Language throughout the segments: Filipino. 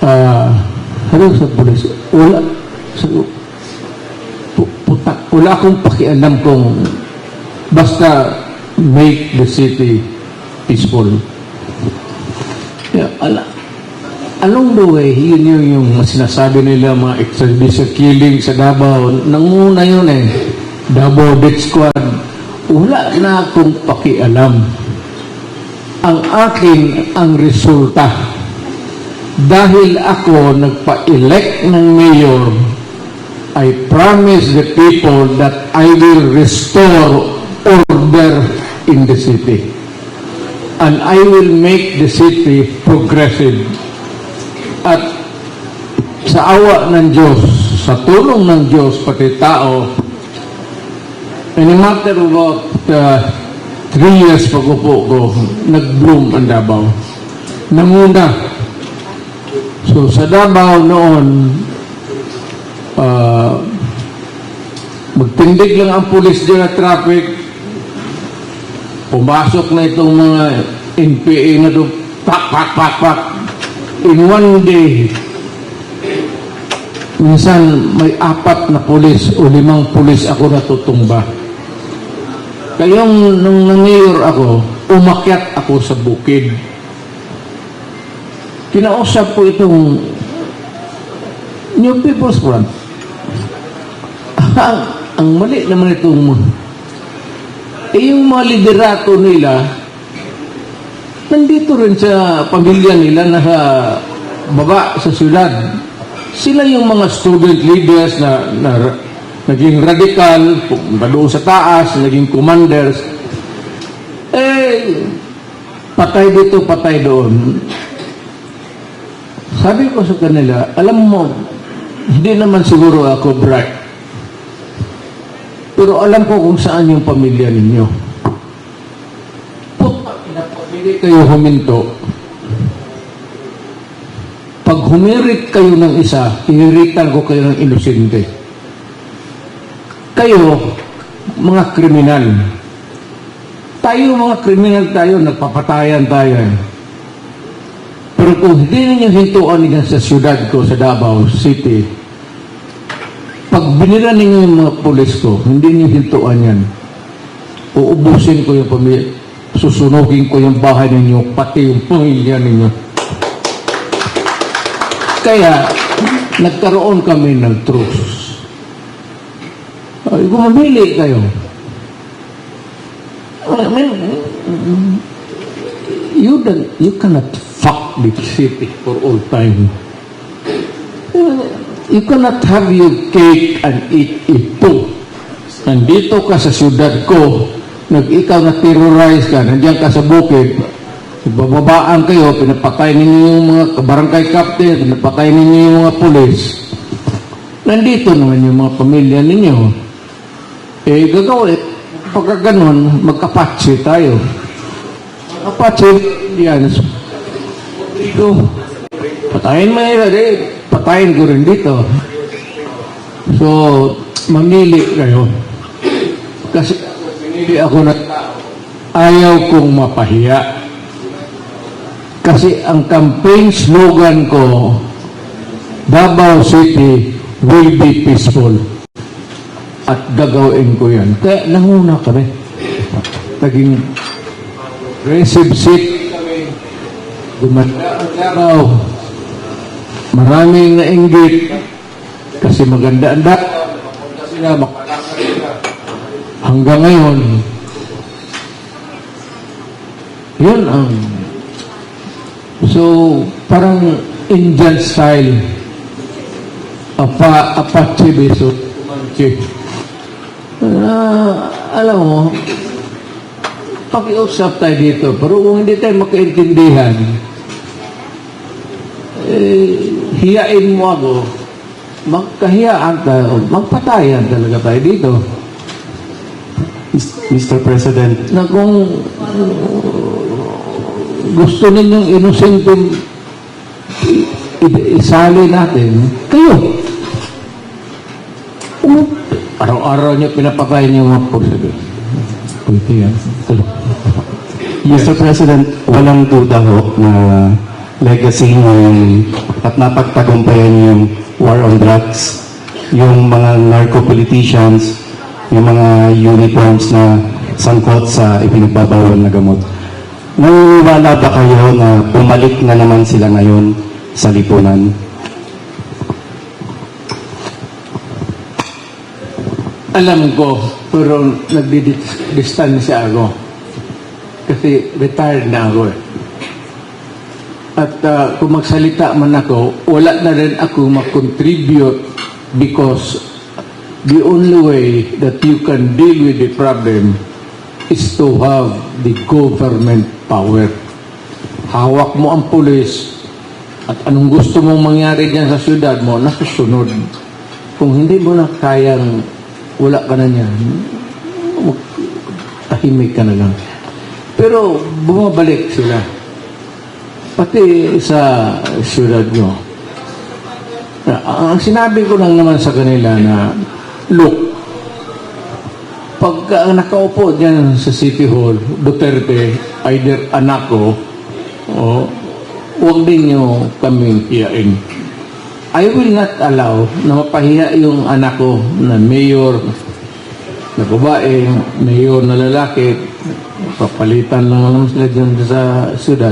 Ano sa pulis? Wala. Wala akong pakialam kung basta make the city peaceful. Yeah, along the way, yun yung sinasabi nila mga extrajudicial killing sa Davao. Nanguna yun eh. Davao Death Squad. Wala na akong pakialam. Ang akin ang resulta. Dahil ako nagpa-elect ng mayor, I promise the people that I will restore order in the city. And I will make the city progressive. At sa awa ng Diyos, sa tulong ng Diyos, pati tao, in a matter of about 3 years pag-upo ko, nag-bloom ang Davao. Nanguna. So sa Davao noon, magtindig lang ang pulis dyan na traffic, pumasok na itong mga NPA na doon, pak. In one day, minsan may 4 na pulis o 5 pulis ako natutumba. Kayong nung na-mayor ako, umakyat ako sa bukid. Kinausap ko itong New People's Front. Ang mali naman itong yung mga liderato nila nandito rin sa pamilya nila na sa baba sa syudad. Sila yung mga student leaders na naging radical, doon sa taas, naging commanders. Patay dito, patay doon. Sabi ko sa kanila, alam mo, hindi naman siguro ako bright. Pero alam ko kung saan yung pamilya ninyo. Hindi kayo huminto. Pag humirit kayo ng isa, hiniritan ko kayo ng inosente. Kayo, mga kriminal. Tayo, mga kriminal tayo, nagpapatayan tayo. Pero kung hindi ninyo hintuan niya sa syudad ko, sa Davao City, pag binila ninyo yung mga pulis ko, hindi niyo hintuan yan. Uubusin ko yung pamilya. Susunugin ko yung bahay ninyo, pati yung pamilya ninyo. Kaya, nagkaroon kami ng truce. Gumamili kayo. I mean, you cannot fuck the city for all time. You cannot have your cake and eat it too. Nandito ka sa syudad ko, ikaw na terrorize ka, nandiyan ka sa bukid, bababaan kayo, pinapatay ninyo yung mga barangay captain, pinapatay ninyo yung mga pulis. Nandito naman yung mga pamilya ninyo. Gagawin, pagka ganun, magkapatsi tayo. Magkapatsi, yan. Dito, patayin mo yun, patayin ko rin dito. So, mamili kayo. Kasi, hindi ako na ayaw kong mapahiya. Kasi ang campaign slogan ko, Davao City will be peaceful. At gagawin ko yan. Kaya nanguna kami. Naging aggressive seat kami. Gumanda ang Davao. Maraming nainggit. Kasi maganda ang Davao. Kasi na makalakad sila. Hanggang ngayon, yun ang so, parang Indian style Apache beso Comanche. Alam mo, pakiusap tayo dito, pero kung hindi tayo makaintindihan, hiyain mo ako, magkahiyaan tayo, magpatayan talaga tayo dito. Mr. President, Na kung gusto ninyong inosenteng isali natin, kayo. Araw-araw niyo pinapatay niyo mga pulis. Pwede yan. Mr. President, walang duda ho na legacy ng at napagtagumpayan yung war on drugs, yung mga narco-politicians, yung mga uniforms na sangkot sa ipinagbabawal na gamot. Naniniwala ba kayo na bumalik na naman sila ngayon sa lipunan? Alam ko, pero nagdidistansya ako. Kasi retired na ako eh. At kung magsalita man ako, wala na rin ako mag-contribute because the only way that you can deal with the problem is to have the government power. Hawak mo ang pulis at anong gusto mong mangyari dyan sa syudad mo, nasusunod. Kung hindi mo na kayang wala ka na niyan, tahimik ka na lang. Pero bumabalik sila. Pati sa syudad nyo. Ang sinabi ko lang naman sa kanila na, look, pagka nakaupo dyan sa City Hall, Duterte, either anak ko, o huwag din nyo kaming hiyain. I will not allow na mapahiya yung anak ko na mayor na babae, mayor na lalaki, papalitan lang naman sila dyan sa syudad,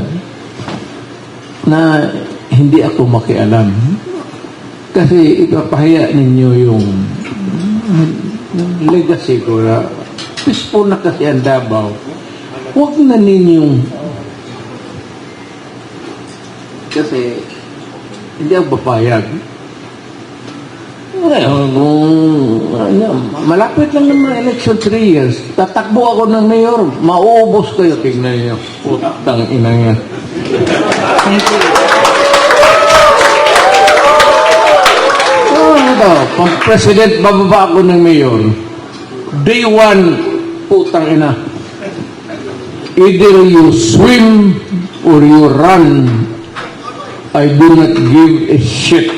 na hindi ako makialam. Kasi ipapahiya ninyo yung legacy ko na peaceful na kasi ang Davao. Huwag na ninyong kasi hindi ako papayag. Ngayon, malapit lang naman election 3 years. Tatakbo ako ng mayor, mauubos kayo. Tingnan niyo. Putang ina niya. Thank you. Pag president, bababa ako ng mayor. Day 1, putang ina. Either you swim or you run. I do not give a shit.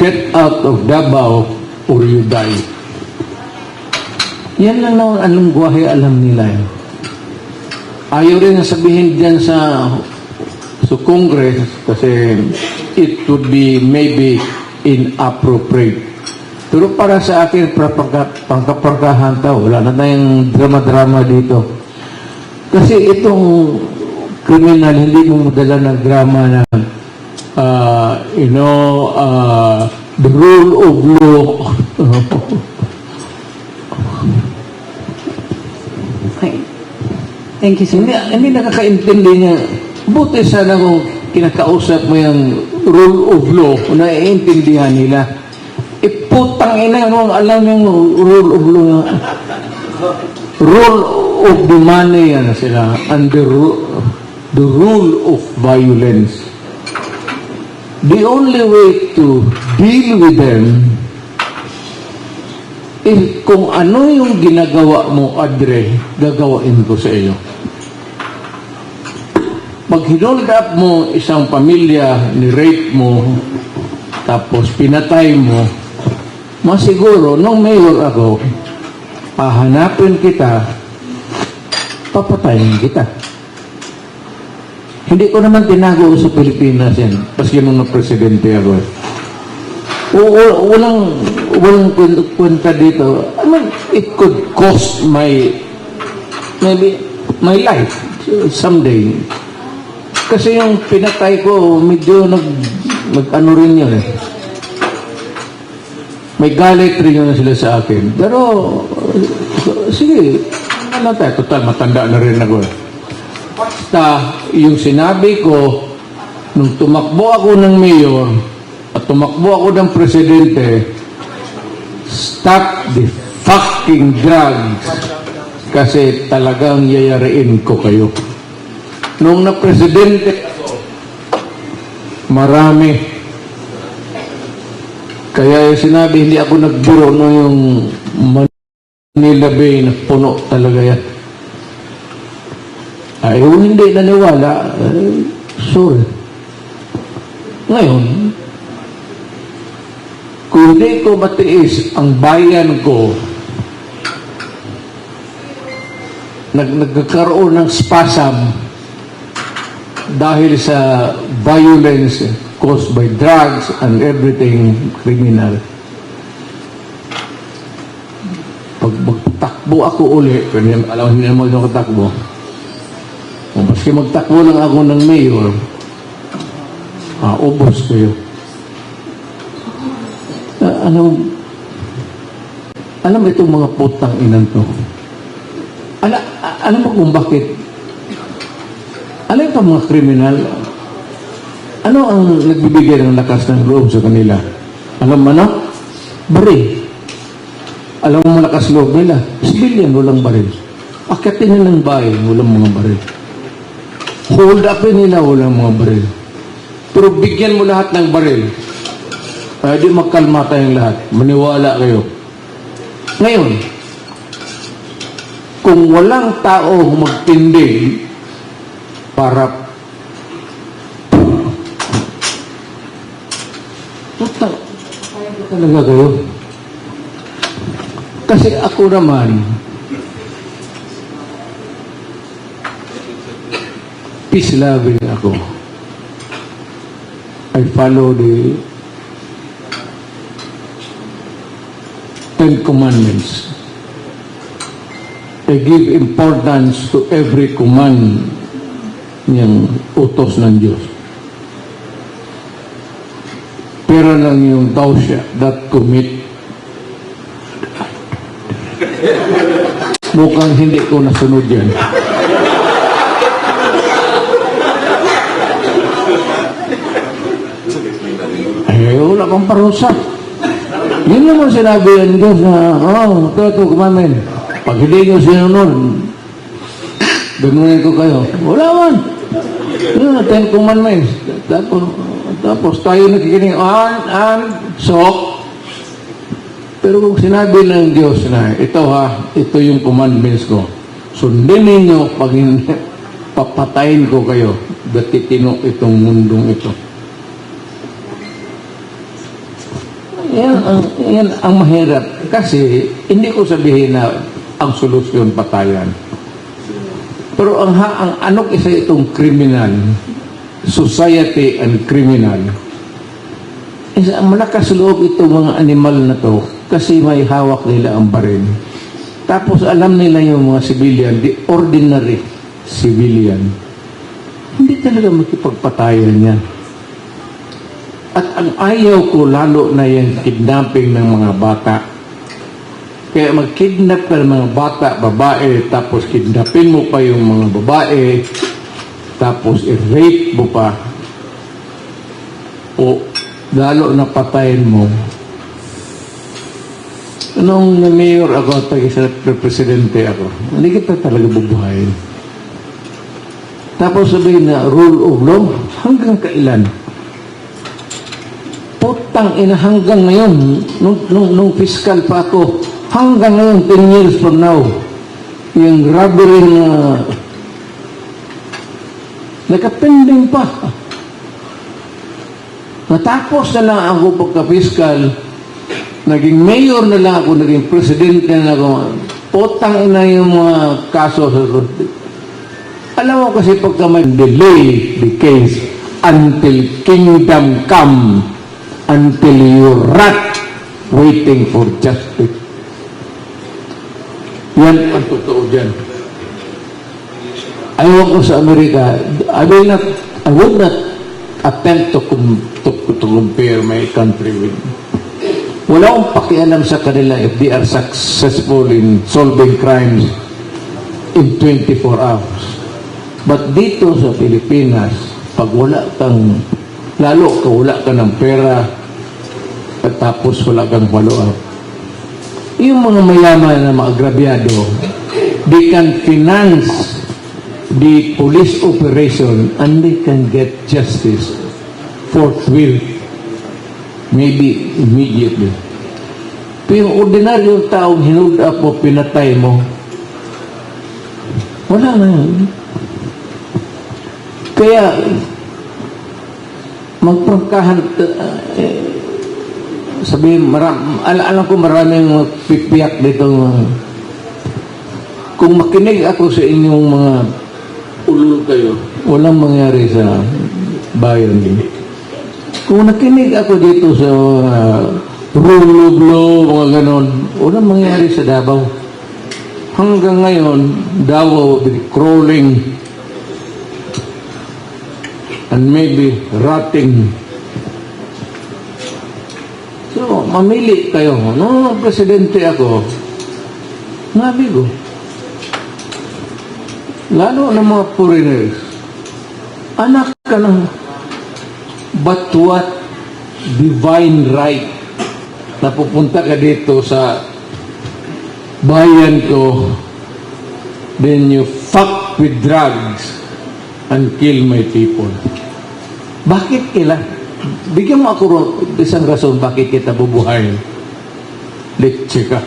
Get out of Davao or you die. Yan lang naman anong guwahe alam nila yun. Ayaw rin na sabihin dyan sa Congress kasi it would be maybe inappropriate. Pero para sa akin, pangkaparkahan tao, wala na tayong drama-drama dito. Kasi itong kriminal, hindi mo madala ng drama na the rule of law. Okay. Thank you, sir. Hindi nakakaintindi niya. Buti sana kung kinakausap mo yung rule of law, kung naiintindihan nila. Putang ina, alam yung rule of law. Rule of the money, yan sila. And the rule of violence. The only way to deal with them is kung ano yung ginagawa mo, Adre, gagawain ko sa iyo. Pag hinold up mo isang pamilya, ni-rape mo, tapos pinatay mo, masiguro, nung mayor ako, hahanapin kita, papatayin kita. Hindi ko naman tinago sa Pilipinas yan. Paski nung presidente ako. Walang kwenta dito. I mean, it could cost maybe my life someday. Kasi yung pinatay ko, medyo nag-ano rin yun eh. May galit rin yun sila sa akin. Pero, sige, ano tayo, total, matanda na rin ako eh. Basta, yung sinabi ko, nung tumakbo ako ng mayor at tumakbo ako ng presidente, stop the fucking drugs kasi talagang yayariin ko kayo. Nung na-presidente ako, marami. Kaya yung sinabi, hindi ako nagbiro no yung Manila Bay na puno talaga yan. Ay, kung hindi naniwala, sorry. Ngayon, kung hindi ko matiis ang bayan ko, nagkakaroon ng spasm, dahil sa violence caused by drugs and everything criminal. Pag magtakbo ako uli, pero alam hindi naman ako takbo. Kung maski magtakbo lang ako ng mayor, ubos kayo. Alam mo itong mga putang inan to. Alam mo kung bakit? Alam itong mga kriminal, ano ang nagbibigay ng lakas ng loob sa kanila? Alam mo ano? Baril. Alam mo malakas loob nila? Civilian, walang baril. Akitin nila ng bahay, walang mga baril. Hold upin nila, walang mga baril. Pero bigyan mo lahat ng baril. Di magkalma tayong lahat. Maniwala kayo. Ngayon, kung walang tao magtindig para talaga kayo. Kasi ako naman, peace loving ako. I follow the Ten Commandments. I give importance to every command niyang utos ng Diyos. Pero lang yung thou shalt not commit. Mukhang hindi ko nasunod yan. Wala kang parusa. Yun naman sinabi ng Diyos na, ito, kumamin. Pag hindi nyo sinunod, ganunin ko kayo. Wala man. Ten Commandments. Tapos tayo nakikinig, sok. Pero kung sinabi ng Diyos na, ito yung commandments ko. Sundin ninyo pag papatayin ko kayo. Datitino itong mundong ito. Yan ang mahirap. Kasi, hindi ko sabihin na ang solusyon patayan. Pero ang anok isa itong criminal, society and criminal, isa malakas loob itong mga animal na to kasi may hawak nila ang baril. Tapos alam nila yung mga civilian, the ordinary civilian, hindi talaga makipagpatayan yan. At ang ayaw ko lalo na yung kidnapping ng mga bata. Kaya mag-kidnap ka ng mga bata, babae, tapos kidnapin mo pa yung mga babae, tapos i-rape mo pa, o lalo na patayin mo. Nung mayor ako, presidente ako, hindi kita talaga bubuhayin. Tapos sabihin na rule of law, hanggang kailan? Putang ina, hanggang ngayon, nung fiscal pa ako, hanggang ngayon, 10 years from now, yung robbery na nakapending pa. Natapos na lang ako pagka-fiscal, naging mayor na lang ako, naging presidente na lang ako, putang ina yung mga kaso sa alam mo kasi pagka may delay the case until kingdom come, until you rot waiting for justice. Yan ang totoo dyan. Ayaw ko sa Amerika, I would not attempt to compare my country with. Wala akong pakialam sa kanila if they are successful in solving crimes in 24 hours. But dito sa Pilipinas, pag wala kang, lalo wala ka ng pera, at tapos wala kang follow-up. Yung mga mayaman na mga agrabyado, they can finance the police operation and they can get justice forthwith, maybe immediately. Pero yung ordinaryong taong hinold up mo, pinatay mo, wala na yun. Kaya, magprangkahan, sabihin, alam ko maraming pipiyak dito. Kung makinig ako sa inyong mga ulul kayo, walang mangyari sa bayan din. Kung nakinig ako dito sa rule of law, mga ganon, walang mangyari sa Davao. Hanggang ngayon, Davao will be crawling and maybe rotting. So, mamili kayo. Nung presidente ako, nabi ko, lalo ng mga foreigners, anak ka ng but what divine right na pupunta ka dito sa bayan ko, then you fuck with drugs and kill my people. Bakit kailan? Bigyan mo ako isang rason bakit kita bubuhayin. Leche ka.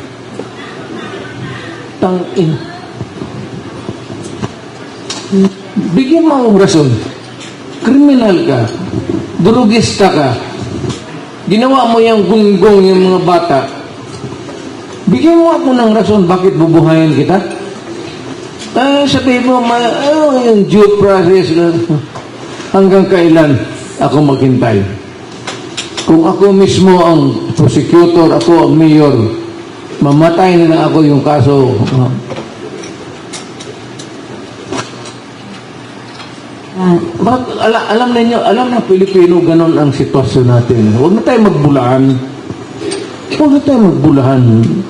Tangin. Bigyan mo akong rason. Kriminal ka. Durugista ka. Ginawa mo yung gunggong yung mga bata. Bigyan mo ako ng rason bakit bubuhayin kita. Sabihin mo, yung due process hanggang kailan ako maghintay. Kung ako mismo ang prosecutor, ako ang mayor, mamatay na lang ako yung kaso. Alam ninyo, alam ng Pilipino, ganon ang sitwasyon natin. Huwag na tayo magbulahan. Huwag na tayo magbulahan.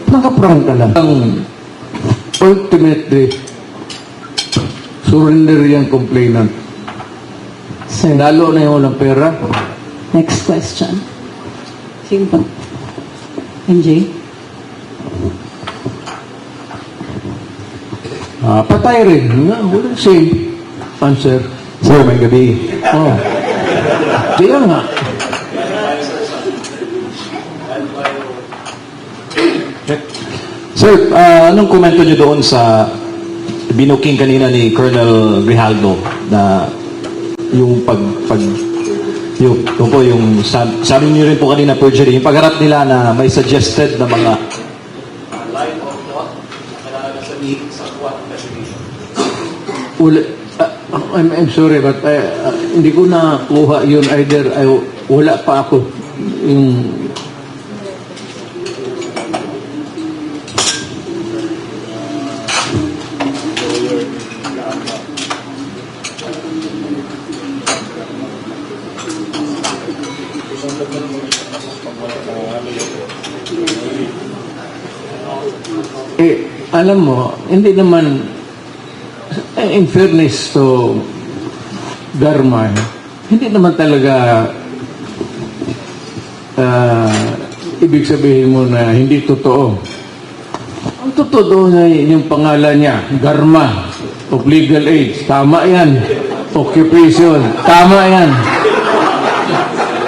Nakaprang ka lang. Ultimately, surrender yung complainant. Sir, Lalo na yung walang pera. next question. Sino pa? MJ? Patay rin. Same answer. Sir, may gabi. Oh. Kaya nga. Sir, anong komento niyo doon sa binuking kanina ni Colonel Grijaldo na yung yung sabi niyo rin po kanina perjury, yung pagharap nila na may suggested na mga line of thought na sa SWAT investigation. I'm sorry, but hindi ko nakuha yun either. Wala pa ako. Yung alam mo, hindi naman, in fairness to Garma, hindi naman talaga ibig sabihin mo na hindi totoo. Ang totoo doon ay yung pangalan niya, Garma of Legal Age. Tama yan. Occupation. Tama yan.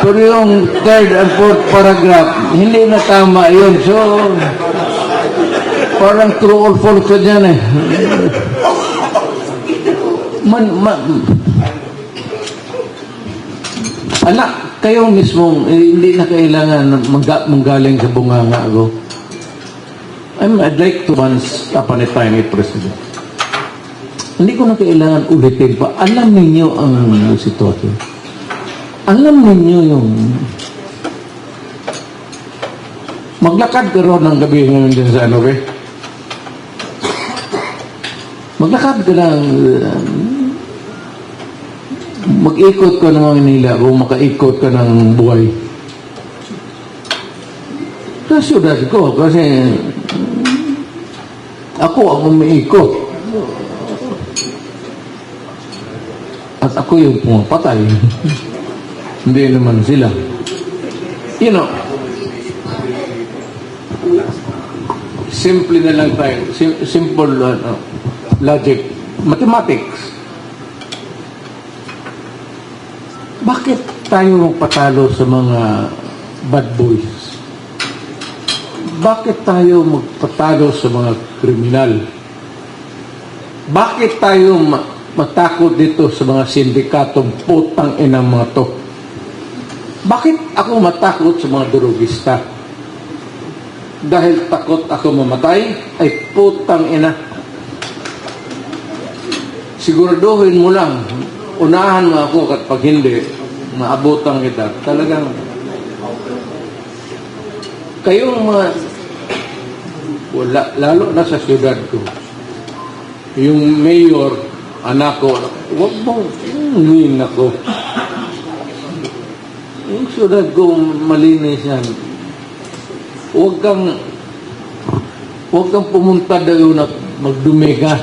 Pero yung third and fourth paragraph, hindi na tama yun. So, parang true or false ka dyan eh. Anak, kayo mismo, hindi na kailangan manggaling sa bunganga ko. I'd like to once upon a time meet President. Hindi ko na kailangan ulitin pa. Alam ninyo ang sitwasyon. Alam ninyo yung maglakad ka ron ng gabi ngayon din sa ano eh. Maglakad ka lang, mag-ikot ka ng Manila o makaikot ka ng buhay. Sa syudad ko, kasi ako ang umiikot. At ako yung pumapatay. Hindi naman sila. You know, simple na lang tayo. Simple logic. Mathematics. Bakit tayo magpatalo sa mga bad boys? Bakit tayo magpatalo sa mga kriminal? Bakit tayo matakot dito sa mga sindikatong putang inang mga to? Bakit ako matakot sa mga drogista? Dahil takot ako mamatay? Ay putang ina. Siguraduhin mo lang, unahan mo ako at pag hindi, maabutan kita. Talagang, kayong mga, wala, lalo na sa syudad ko, yung mayor, anak ko, wag mong, hindi ako. Yung syudad ko, malinis yan. Huwag kang pumunta doon at magdumi ka.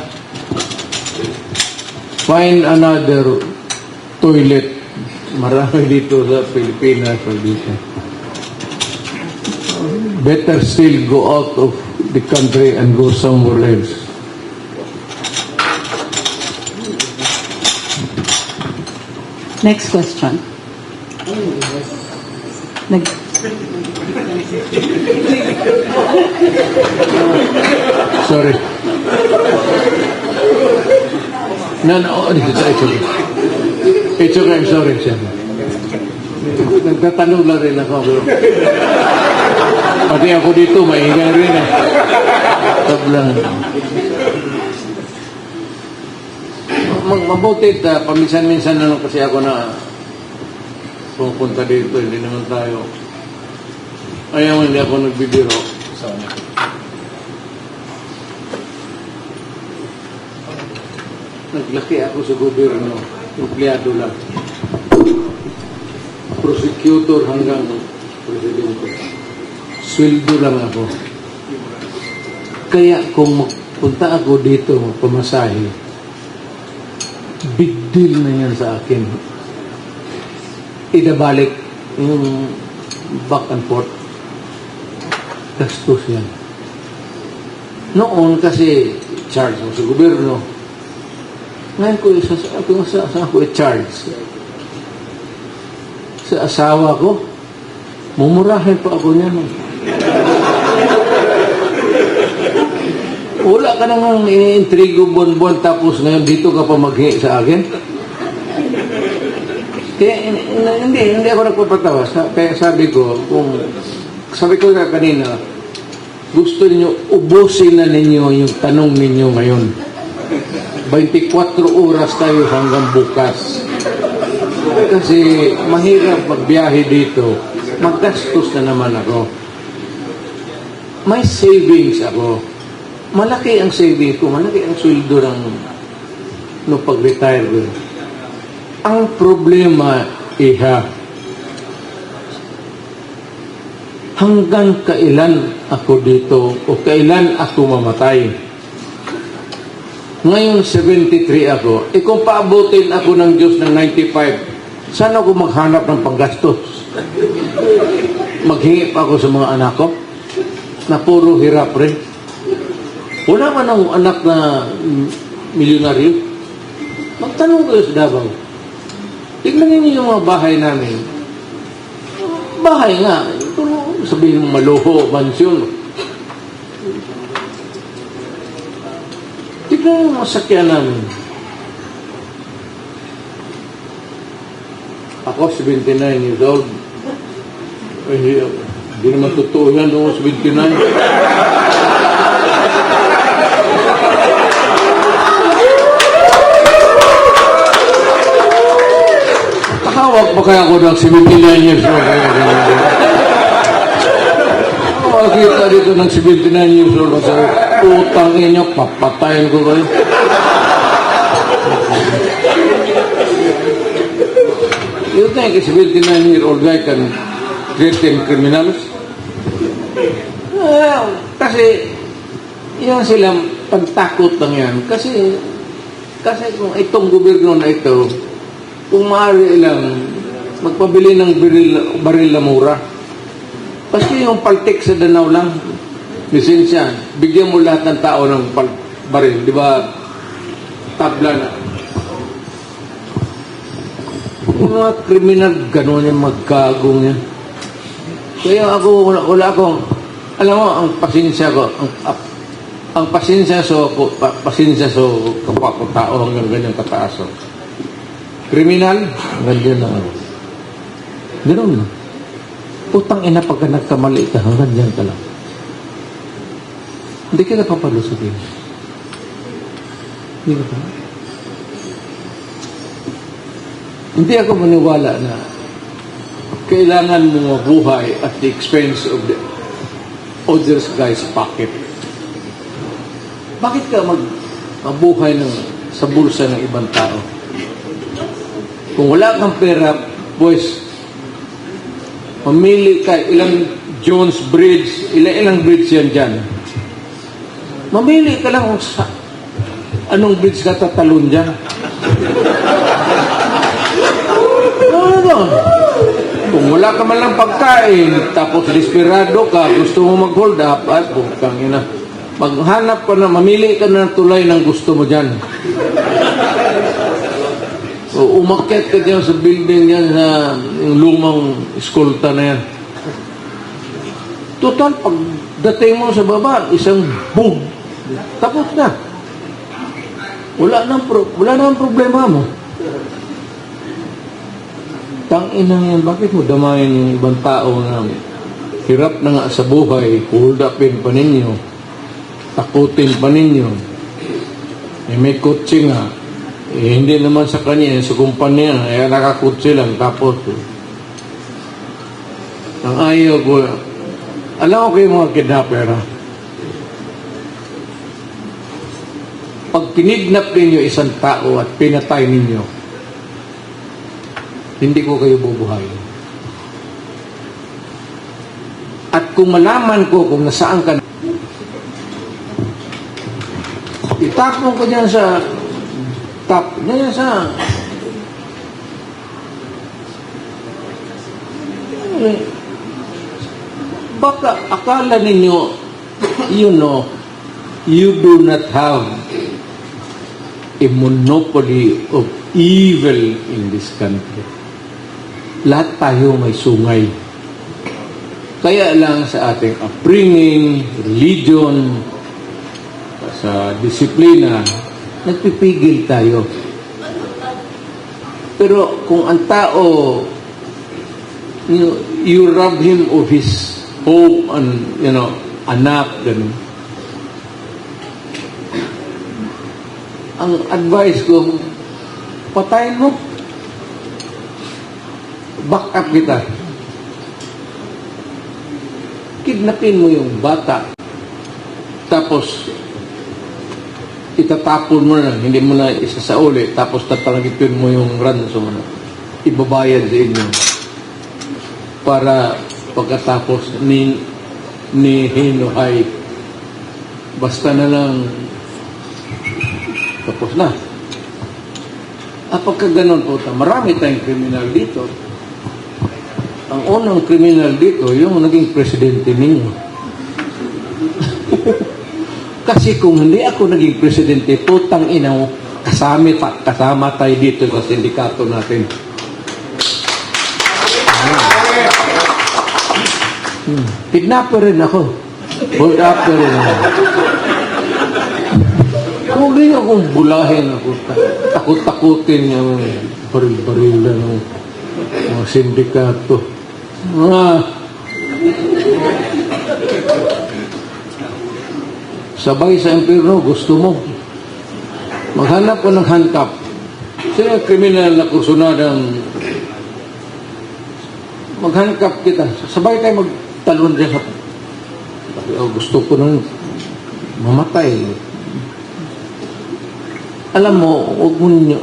Find another toilet. Marami dito sa Pilipinas o dito. Better still go out of the country and go somewhere else. Next question. Sorry. No, it's okay. It's okay, I'm sorry, sir. Nagtatanong lang rin ako. Pero pati ako dito, maingay rin eh. Tablang. Mabuti, paminsan-minsan na lang kasi ako na pupunta dito, hindi naman tayo. Ayaw, hindi ako nagbibiro. Naglaki ako sa gobyerno, empleyado lang. Prosecutor hanggang presidente. Sweldo lang ako. Kaya kung magpunta ako dito, pamasahe, big deal na yan sa akin. Idabalik yung back and forth. Gastos yan. Noon kasi charge mo sa gobyerno. Ngayon ko sa ako i-charge. Sa asawa ko, mumurahin pa ako niyan. Wala ka nang iniintrigo buwan-buwan tapos ngayon dito ka pa maghi sa akin. Kaya hindi ako nagpapatawa. Kaya sabi ko kanina, gusto niyo ubusin na ninyo yung tanong ninyo ngayon. 24 oras tayo hanggang bukas. Kasi mahirap magbiyahe dito. Maggastos na naman ako. May savings ako. Malaki ang savings ko. Malaki ang sweldo ng pag-retire ko. Ang problema, hanggang kailan ako dito o kailan ako mamatay. Ngayon, 73 ako. Kung paabutin ako ng Diyos ng 95, saan ako maghanap ng panggastos? Maghingi pa ako sa mga anak ko na puro hirap rin. Wala man ang anak na milyonaryo. Magtanong kayo sa Davao. Tignan niyo yung mga bahay namin. Bahay nga. Sabihin mo maluho, mansyon. Tignan yung masakyan namin. Ako, 79 years old. Hindi naman totoo yan, no? 79. Hawak pa kaya ako ng 79 years old? Makakita dito ng 79 years old. Sabi, utang inyo, papatayin ko kayo. You think a 79-year-old guy can threaten criminals? Kasi, yan silang pagtakot lang yan. Kasi kung itong gobyerno na ito, kung maaari lang, magpabili ng baril na mura. Kasi yung paltik sa Danau lang, lisensya, bigyan mo lahat ng tao ng baril. Di ba? Tabla na. Yung mga kriminal, gano'n yung magkagong yan. Kaya ako, wala akong, alam mo, ang pasensya ko, ang pasensya so kapwa ko tao hanggang ganyang kataas. Kriminal, ganyan lang. Gano'n lang. Putang ina pagka nagkamali ka, hanggang dyan ka lang. Hindi ka napapalusogin. Hindi ka pa. Hindi ako maniwala na kailangan mo mabuhay at the expense of the other guy's pocket. Bakit ka mabuhay sa bulsa ng ibang tao? Kung wala kang pera, boys, mamili ka ilang Jones Bridge, ilang bridge yan dyan. Mamili ka lang kung anong bridge ka tatalon dyan. Ano? Kung wala ka man lang pagkain, tapos desperado ka, gusto mo mag-hold up, at bukang ina. Maghanap ka na, mamili ka na ng tulay ng gusto mo dyan. O, umakyat ka dyan sa building yan, sa yung lumang eskolta na yan. Total, pagdating mo sa baba, isang boom. Tapos na. Wala nang problema mo. Tangina yan, bakit mo damayin yung ibang tao na hirap na nga sa buhay, hold upin pa ninyo, takutin pa ninyo, may kotse nga, hindi naman sa kanya, sa kumpanya, nakakotse lang, tapos ang ayaw ko, alam ko kayo mga kidnapper, pag kinidnap ninyo isang tao at pinatay ninyo, hindi ko kayo bubuhayin. At kung malaman ko kung nasaan ka, itapon ko dyan sa dyan sa baka akala ninyo, you do not have a monopoly of evil in this country. Lahat tayo may sungay. Kaya lang sa ating upbringing, religion, sa disiplina, nagpipigil tayo. Pero kung ang tao, you rob him of his hope and, anak, ganun. Ang advice ko, patayin mo. Back up kita. Kidnapin mo yung bata. Tapos, itatapon mo na, hindi mo na isasauli. Tapos, tatanggipin mo yung ransom na ibabayad sa inyo. Para pagkatapos ni Hinuhay, basta na lang tapos na. Pagka ganun po, marami tayong kriminal dito. Ang unang kriminal dito, yung naging presidente ninyo. Kasi kung hindi ako naging presidente, putang ina mo, kasama tayo dito sa sindikato natin. Kidnapper rin ako. Hold up rin ako. Huwag rin akong bulahin ako. Takot-takutin yung baril-baril ng mga sindikato. Sabay sa impyerno, gusto mo. Maghanap ko ng handcuff. Sino yung kriminal na kursunadang mag-handcuff kita. Sabay tayo magtalon dyan sa... Gusto ko nang mamatay. Alam mo, huwag mo ninyo,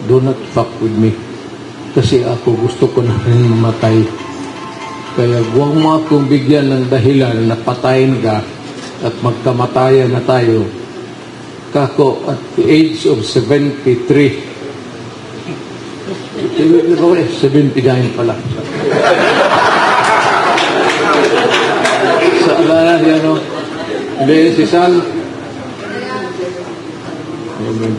do not fuck with me. Kasi ako gusto ko na rin mamatay. Kaya huwag mo akong bigyan ng dahilan na patayin ka at magkamatayan na tayo. Kako at the age of 73. 79 pala. Sa alala yan, no? Hindi, si Sal.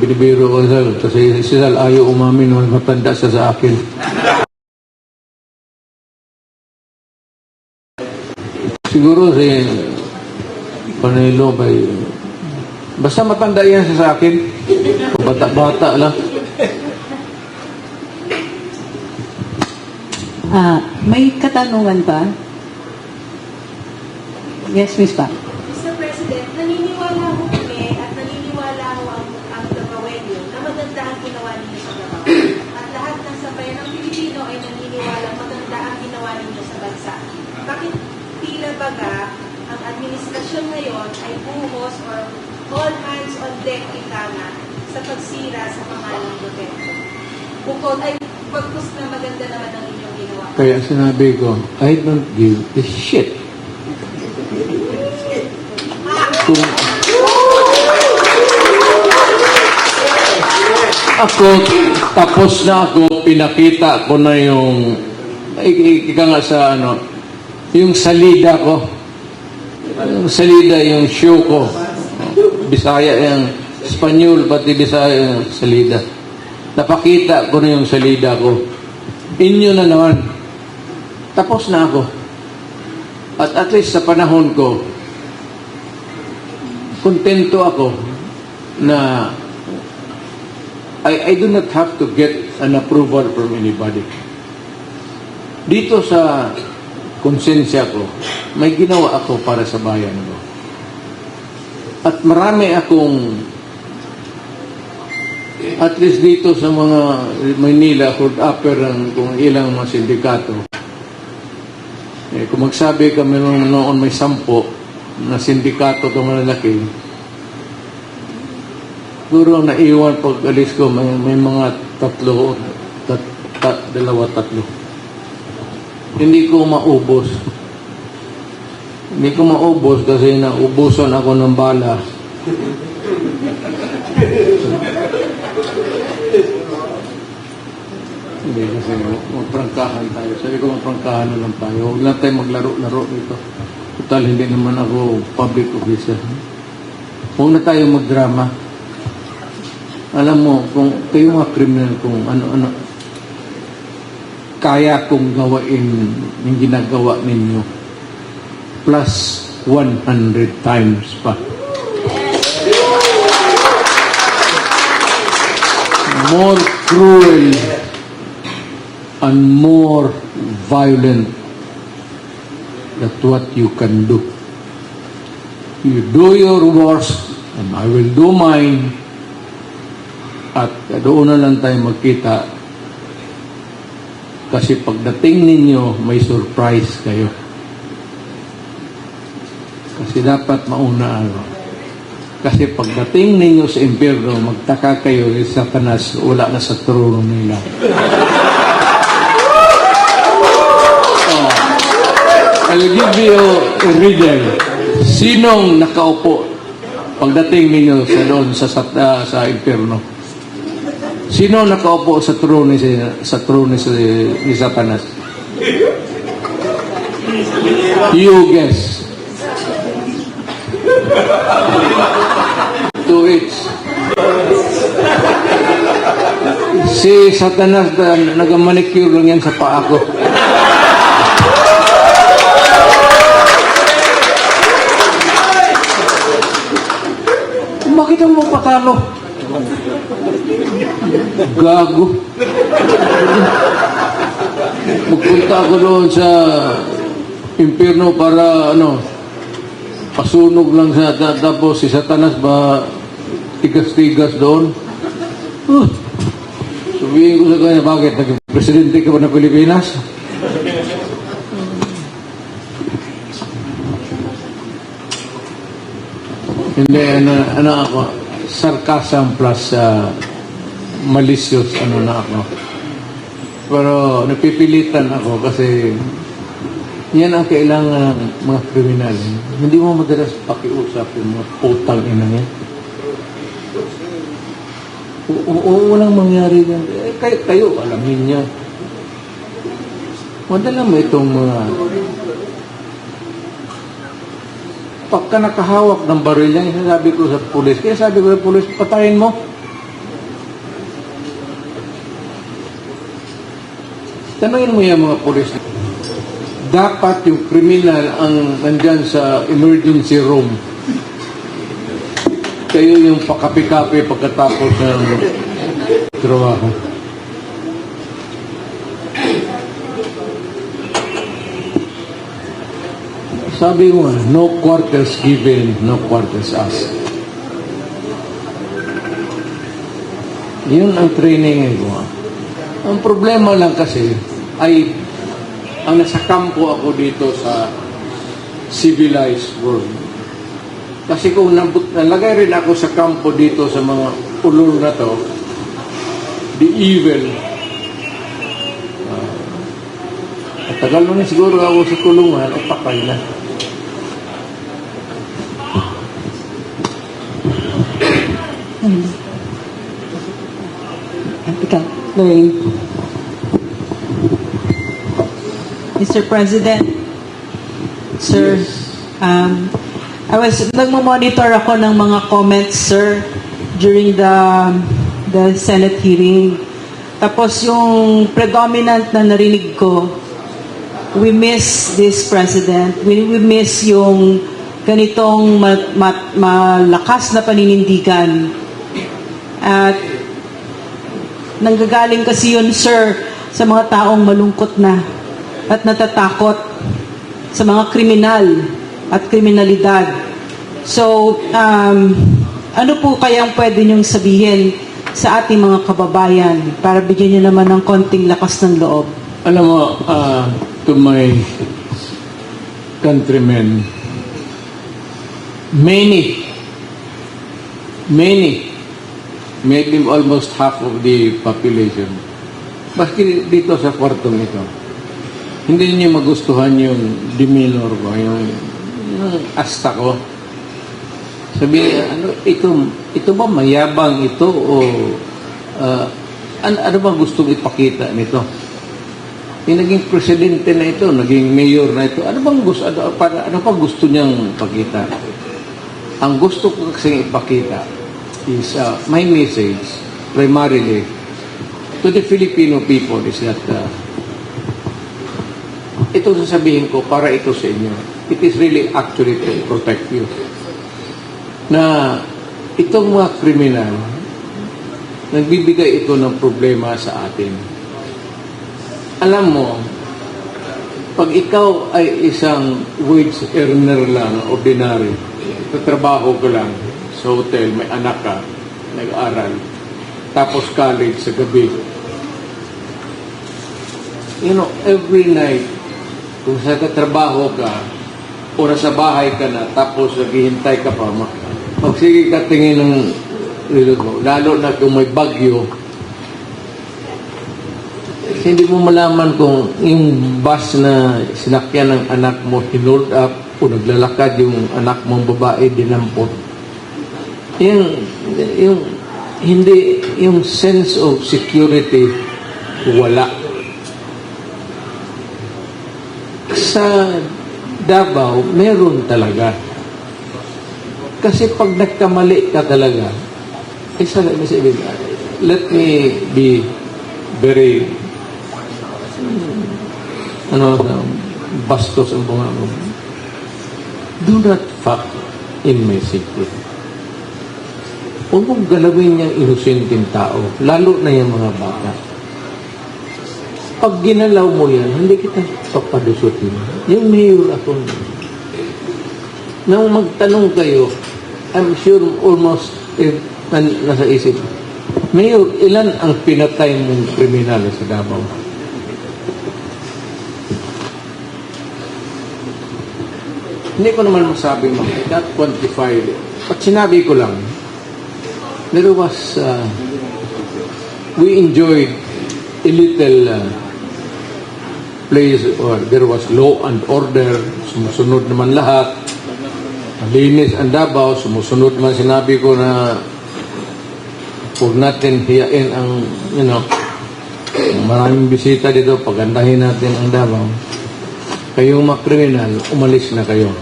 Binibiro ko Sal. Kasi si Sal ayaw umamin na matanda siya sa akin. Siguro si Panelo basta matanda yan siya sa akin. Bata-bata lang. May katanungan pa? Yes, Ms. Pa. Mr. President, naniniwala ho kami at naniniwala ho ang Dapawelyo na maganda ang ginawa ninyo sa Davao. naniniwala maganda ang ginawa ninyo sa bansa. Bakit tila baga ang administrasyon ngayon ay buhos or all hands on deck ika nga sa pagsira sa pangalan ng Duterte? Bukod ay pagkus na maganda naman ang inyong ginawa. Kaya sinabi ko, I don't give a shit. Kung ako, tapos na ako, pinakita ko na yung, ika nga sa ano, yung salida ko. Yung salida, yung show ko. Bisaya yung Espanyol, pati Bisaya yung salida. Napakita ko na yung salida ko. Inyo na naman. Tapos na ako. At least sa panahon ko, kontento ako na I do not have to get an approval from anybody. Dito sa konsensya ko, may ginawa ako para sa bayan ko. At marami akong, at least dito sa mga Maynila, hold upper ng kung ilang mga sindikato. Kung magsabi kami noon may 10 na sindikato ito malalaki, siguro naiwan pag alis ko, may mga 2, 3. Hindi ko maubos. Hindi ko maubos kasi naubusan ako ng bala. Hindi kasi magprangkahan tayo. Sabi ko magprangkahan na lang tayo. Huwag lang tayo maglaro-laro dito. Total, hindi naman ako public officer. Huwag na tayo magdrama. Alam mo, kung kayo mga criminal, kung ano-ano, kaya kong gawain yung ginagawa ninyo. Plus 100 times pa. More cruel and more violent than what you can do. You do your worst and I will do mine. At doon na lang tayo magkita kasi pagdating ninyo may surprise kayo. Kasi dapat mauna ano. Kasi pagdating ninyo sa impyerno, magtaka kayo sa Satanas, wala na sa trono nila. I'll give you a riddle. Sinong nakaupo pagdating ninyo sa doon sa impyerno? Sino nakaupo sa trono ni Satanas? You guess. 2 each. Si Satanas nagamanicure lang yan sa paa ko. Bakit ang patalo? Gago. Magpunta ako doon sa impyerno para pasunog lang sa tapos si Satanas ba tigas-tigas doon. Sabihin ko sa kanya, bakit? Naging presidente ka ba ng Pilipinas? Hindi, ako, sarcasm plus malicious, na ako. Pero napipilitan ako kasi yan ang kailangan ng mga kriminal. Hindi mo madalas pakiusap yung mga putang ina yan. Walang mangyari yan. Kayo, alamin niya. Madala mo itong mga pagka nakahawak ng baril yan, sabi ko sa pulis. Kaya sabi ko sa pulis, patayin mo. Tanungin mo yung mga pulis. Dapat yung kriminal ang nandyan sa emergency room. Kayo yung pakapi-kapi pagkatapos ng trabaho. Sabi mo, no quarters given, no quarters asked. Yun ang training ko. Ang problema lang kasi, ay ang nasa kampo ako dito sa civilized world. Kasi kung nalagay rin ako sa kampo dito sa mga ulol na to, the evil, at tagal na siguro ako sa kulungan, o patay na. Ikaw, Lorraine. Mr. President, Sir, nagmo-monitor ako ng mga comments, sir, during the Senate hearing. Tapos yung predominant na narinig ko, we miss this President. We miss yung ganitong malakas na paninindigan. At nanggagaling kasi yun, sir, sa mga taong malungkot na at natatakot sa mga kriminal at kriminalidad. So, ano po kayang pwede niyong sabihin sa ating mga kababayan para bigyan niyo naman ng konting lakas ng loob? Alam mo, to my countrymen, many, maybe almost half of the population, bakit dito sa kwartong ito, hindi niyo magustuhan yung demeanor ko, yung asta ko. Sabi, ito ba mayabang ito o ano ba gustong ipakita nito? Yung naging presidente na ito, naging mayor na ito, ano bang gusto niyang ipakita? Ang gusto ko kasing ipakita is my message primarily to the Filipino people is that ito sasabihin ko para ito sa inyo. It is really actually to protect you. Na itong mga kriminal, nagbibigay ito ng problema sa atin. Alam mo, pag ikaw ay isang wage earner lang, ordinary, tatrabaho ka lang sa hotel, may anak ka, nag-aaral, tapos college sa gabi. You know, every night, kung sa katrabaho ka, o nasa bahay ka na, tapos naghihintay ka pa, magsige ka tingin ng relo mo, lalo na kung may bagyo, hindi mo malaman kung yung bus na sinakyan ng anak mo, hinold up, o naglalakad yung anak mong babae, dinampot. Yung sense of security, wala. Sa Davao, meron talaga. Kasi pag nagkamali ka talaga, let me be very bastos ang bunga mo. Do not fuck in my secret. Huwag mong galawin niyang inosenteng tao, lalo na yung mga bata. Pag ginalaw mo yan, hindi kita papadusutin. Yung mayor ako. Nang magtanong kayo, I'm sure almost nasa isip, Mayor, ilan ang pinatay mong kriminal sa Davao? Hindi ko naman masabi not quantified. At sinabi ko lang, there was, we enjoyed a little place or there was law and order, sumusunod naman lahat. Malinis ang Davao, sumusunod naman sinabi ko na huwag natin hiyain ang, maraming bisita dito, pagandahin natin ang Davao. Kayong mga kriminal, umalis na kayo.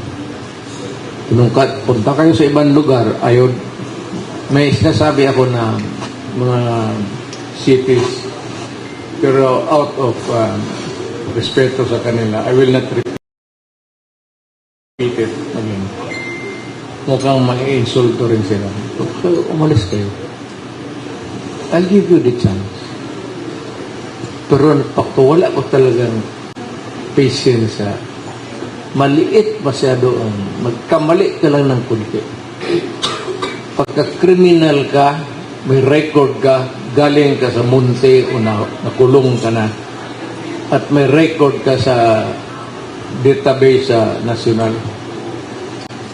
Nung punta kayo sa ibang lugar, may sinasabi ako na mga cities, pero out of respeto sa kanila, I will not repeat it again. Mukhang mai-insulto rin sila. So, umalis kayo. I'll give you the chance. Pero wala ko talagang patience sa maliit masyado ang magkamali ka lang ng kunti. Pagka-criminal ka, may record ka, galing ka sa munti o nakulong ka na, at may record ka sa database sa nasyonal,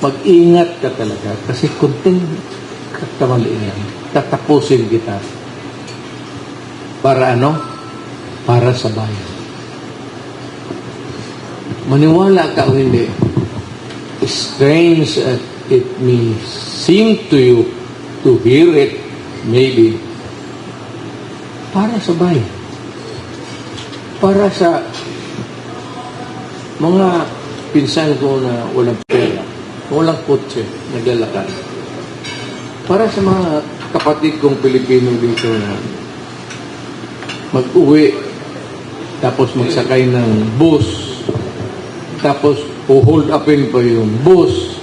mag-ingat ka talaga kasi kunting kamalian, tatapusin kita. Para ano? Para sa bayan. Maniwala ka o hindi, strange as it may seem to you to hear it, maybe, para sa bayan. Para sa mga pinsan ko na walang pera, walang kotse, naglalakad. Para sa mga kapatid kong Pilipino dito na mag-uwi, tapos magsakay ng bus, tapos hold upin pa yung bus,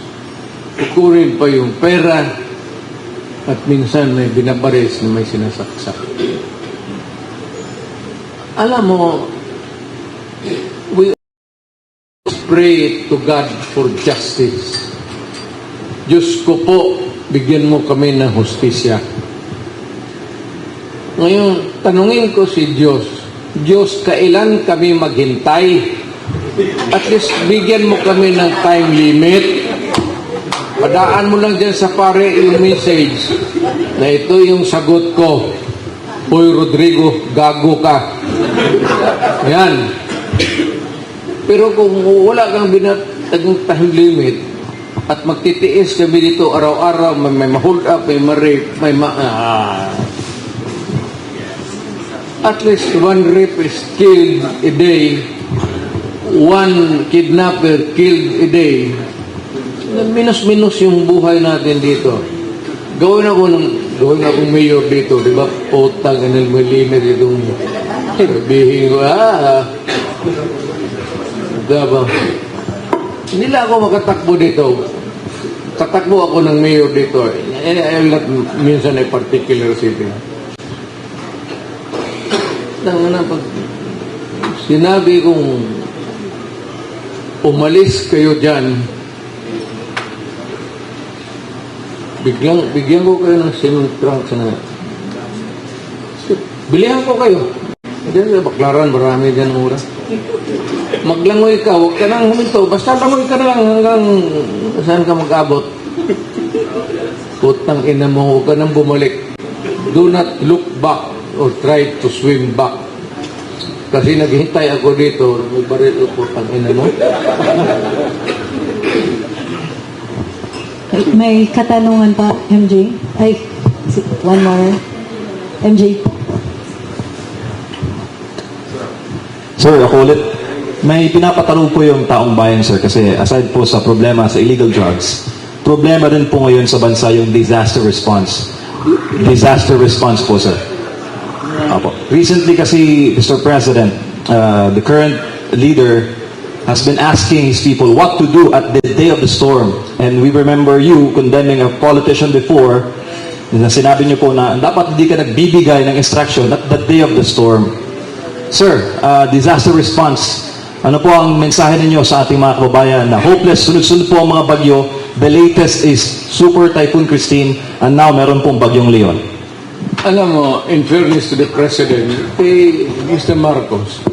kukurin pa yung pera, at minsan may binabaris na may sinasaksak. Alam mo, we pray to God for justice. Diyos ko po, bigyan mo kami ng hustisya. Ngayon, tanungin ko si Diyos, Diyos, kailan kami maghintay? At least, bigyan mo kami ng time limit. Padaan mo lang dyan sa pare yung message na ito yung sagot ko. Hoy, Rodrigo, gago ka. Yan. Pero kung wala kang binatagong time limit at magtitiis kami dito araw-araw, may ma-hold up, may ma-rape, may at least one rape is killed a day, one kidnapper killed a day. Minus-minus yung buhay natin dito. Gawin akong mayor dito, di ba? Potang, anil mo limit itong sabihin ko, diba? Hindi lang ako makatakbo dito. Tatakbo ako ng mayor dito. Minsan ay particular city. Pag sinabi kong umalis kayo dyan, bigyan ko kayo ng cement trunks na bilihan ko kayo. Diyan sa Baklaran, marami dyan mura. Maglangoy ka, huwag ka nang huminto. Basta langoy ka na lang hanggang saan ka mag-abot. Putang ina mo, huwag ka nang bumalik. Do not look back or try to swim back. Kasi naghihintay ako dito, may baril, putang ina mo. May katanungan pa, MJ? Ay, one more. MJ. Sir, ako ulit. May pinapatalo po yung taong bayan, sir, kasi aside po sa problema sa illegal drugs, problema rin po ngayon sa bansa yung disaster response. Disaster response po, sir. Apo. Recently kasi, Mr. President, the current leader has been asking his people what to do at the day of the storm. And we remember you condemning a politician before na sinabi niyo po na dapat hindi ka nagbibigay ng instruction at the day of the storm. Sir, disaster response, ano po ang mensahe ninyo sa ating mga kababayan na hopeless, sunod-sunod po ang mga bagyo. The latest is Super Typhoon Christine and now meron pong bagyong Leon. Alam mo, in fairness to the President, kay Mr. Marcos,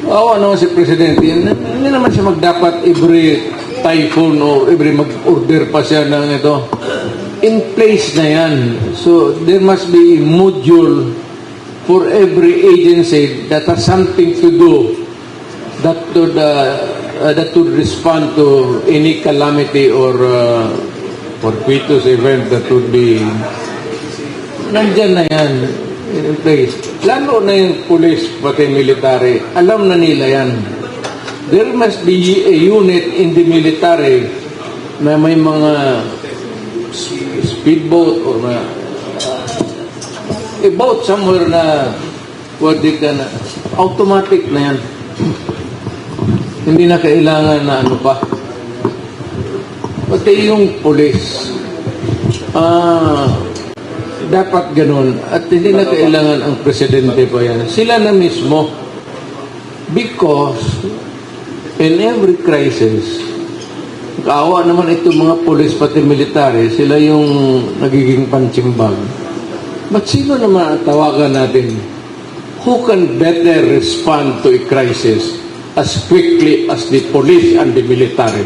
awa naman si Presidente, hindi naman siya magdapat every typhoon o every mag-order pa siya ng ito. In place na yan. So, there must be a module for every agency that has something to do that would respond to any calamity or fortuitous event that would be nandyan na yan in place. Lalo na yung police pati military, alam na nila yan. There must be a unit in the military na may mga speedboat or a boat somewhere na pwede ka na automatic na yan. Hindi na kailangan na ano pa. Pati yung police dapat ganun at hindi na kailangan ang presidente pa yan. Sila na mismo because in every crisis kaawa naman itong mga police pati military, sila yung nagiging punching bag. Ba't sino naman ang tawagan natin who can better respond to a crisis as quickly as the police and the military?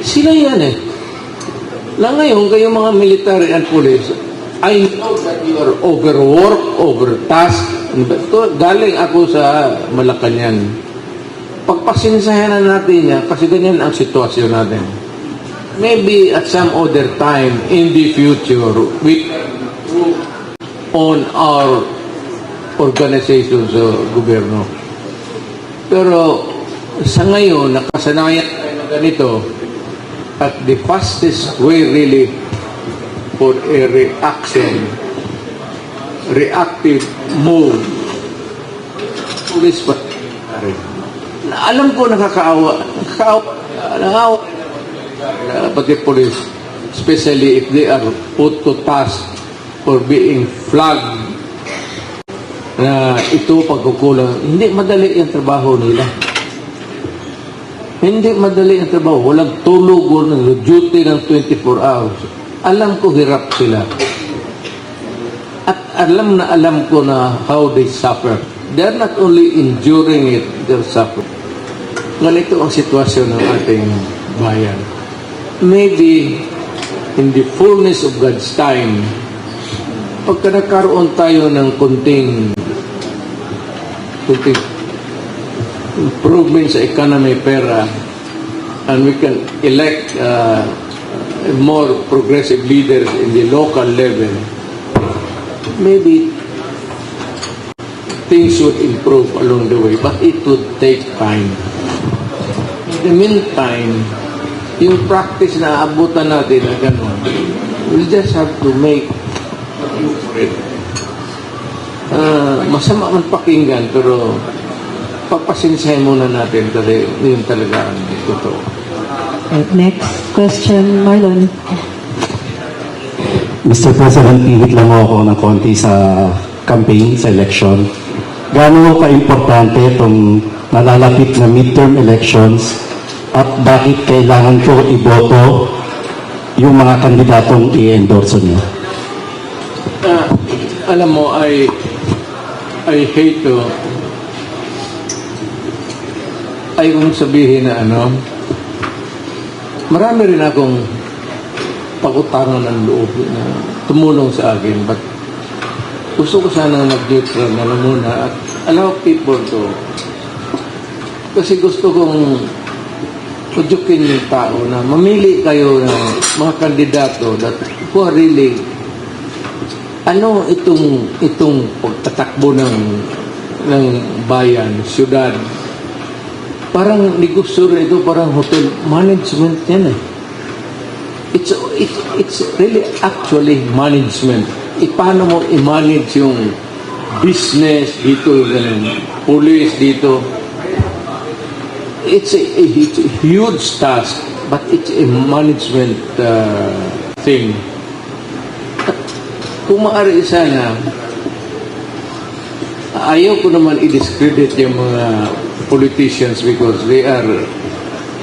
Sila yan eh. Na ngayon, kayong mga military and police, I know that you are overworked, overtasked. Galing ako sa Malacanang. Pagpasinsahan natin yan, kasi ganyan ang sitwasyon natin. Maybe at some other time in the future, we can improve on our organizations sa gobyerno. Pero sa ngayon, nakasanayan tayo na ganito, at the fastest way really for a reactive move, police pa. Alam ko nakakaawa pati police, especially if they are put to task for being flagged na ito pagkukulang. Hindi madali yung trabaho nila. Hindi madali ang trabaho. Walang tulog, walang duty ng 24 hours. Alam ko hirap sila. At alam ko na how they suffer. They're not only enduring it, they're suffering. Ganito ang sitwasyon ng ating bayan. Maybe in the fullness of God's time, pagka nagkaroon tayo ng kunting improvement sa economy, pera, and we can elect more progressive leaders in the local level, maybe things would improve along the way, but it would take time. In the meantime, yung practice na abutan natin na gano'n, we just have to make for it. Masama man pakinggan, pero pagpasinsahin muna natin kasi yun talaga ang totoo. Next question, Marlon. Mr. President, pihit lang ako ng konti sa campaign, sa election. Gaano ka-importante itong nalalapit na midterm elections at bakit kailangan ko iboto yung mga kandidatong i-endorse niyo? Alam mo, I hate to ay kung sabihin na marami rin akong pakutangan ng loob na tumulong sa akin, but gusto ko sana mag-neutral na lang muna at allow people to, kasi gusto kong udyukin yung tao na mamili kayo ng mga kandidato that who are really itong pagtatakbo ng bayan, syudad. Parang negosyo rin ito, parang hotel management yan eh. It's really actually management. Paano mo i-manage yung business dito, ganun, police dito. It's a huge task, but it's a management thing. Kung maaari sana, ayaw ko naman i-discredit yung mga politicians because they are,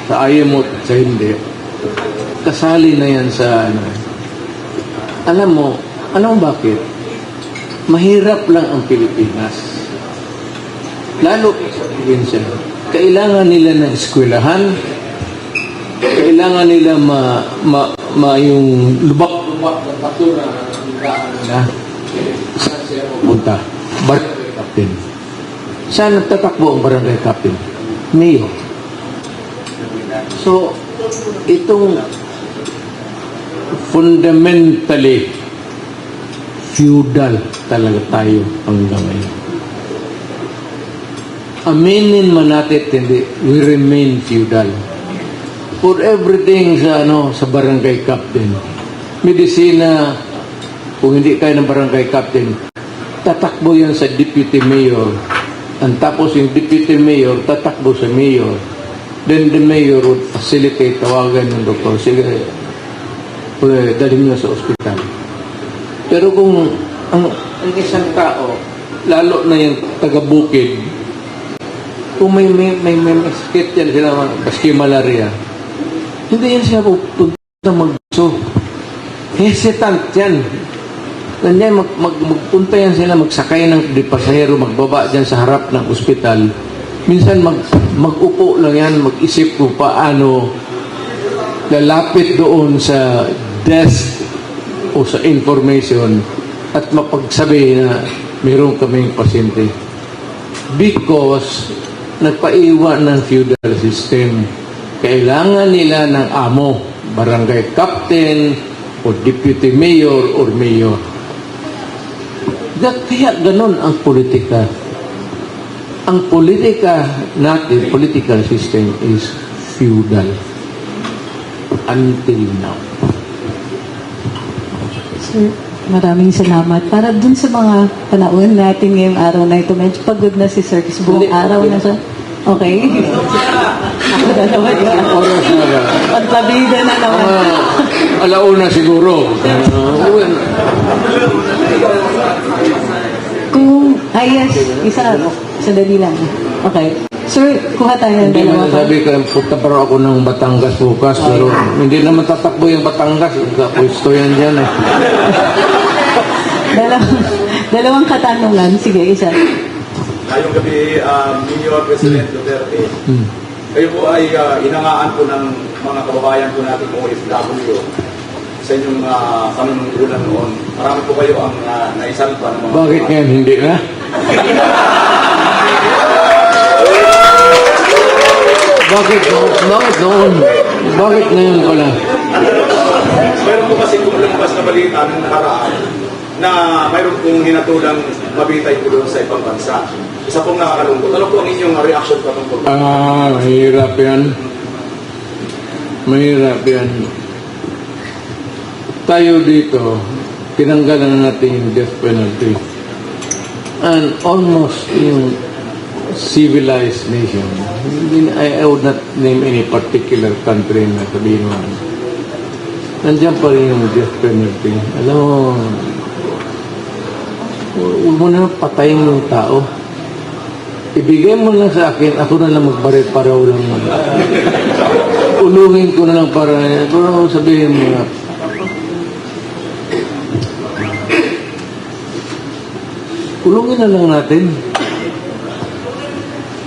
sa ayaw mo at sa hindi, kasali na yan sa alam mo bakit? Mahirap lang ang Pilipinas. Lalo sa probinsya. Kailangan nila ng eskwelahan, kailangan nila yung lubak-lubak na batura na saan siya pupunta? Barangay captain. Saan nagtatakbo ang barangay captain? Mayor. So, itong fundamentally feudal talaga tayo hanggang ngayon. Aminin man natin, hindi, we remain feudal. For everything sa barangay captain. Medisina, kung hindi kayo ng barangay captain, tatakbo yan sa deputy mayor. And tapos yung deputy mayor, tatakbo sa mayor. Then the mayor would facilitate, tawagan ng doktor. Sige, dalhin nyo sa ospital. Pero kung ang isang tao, lalo na yung taga-bukid, kung may sakit yan sila, baski malaria, hindi yan siya pupunta mag-so. Hesitant yan. Nandiyan, magpunta yan sila, magsakay ng pasahero, magbaba dyan sa harap ng ospital. Minsan mag-upo lang yan, mag-isip kung paano lalapit doon sa desk o sa information at mapagsabi na mayroon kaming pasyente. Because nagpaiwan ng feudal system. Kailangan nila ng amo, barangay captain, o deputy mayor, or mayor. Kaya ganon ang politika. Ang politika natin, political system is feudal. Until now. Sir, maraming salamat. Para dun sa mga panahon natin ngayong araw na ito, medyo pagod na si Sir kasi buong araw na siya. Okay? Ako na naman yun. Oras na ba? Pagpabida na naman. Alauna siguro. Kung, yes, sandali lang. Okay. Sir, kuha tayo ng Hindi dalawa man sabi ko, punta pa ako ng Batangas bukas, pero hindi naman tatakbo yung Batangas. Pwesto yan dyan eh. Dalawang katanungan. Sige, isa. Ngayong gabi, Mayor President Duterte, kayo po ay inangaan po ng mga kababayan po natin kung OFW sa inyong panunungkulan noon. Marami po kayo ang naisalpa ng mga... Bakit ngayon hindi na? Bakit noon? Bakit ngayon pala? Meron po kasi kung lumabas na balita ng nakaraan na mayroon pong hinatulang mabitay po doon sa ibang bansa. Isa pong nakakalungkot. Ano po ang inyong reaction patungkol? Mahirap yan. Mahirap yan. Tayo dito, tinanggalan natin yung death penalty. And almost yung civilized nation. I would not name any particular country na sabihin mo. Nandiyan pa rin yung death penalty. Alam mo, huwag mo na patayin yung tao. Ibigay mo lang sa akin, ako na lang magbaril para walang ulungin ko na lang para, pero sabihin mo nga, ulungin na lang natin.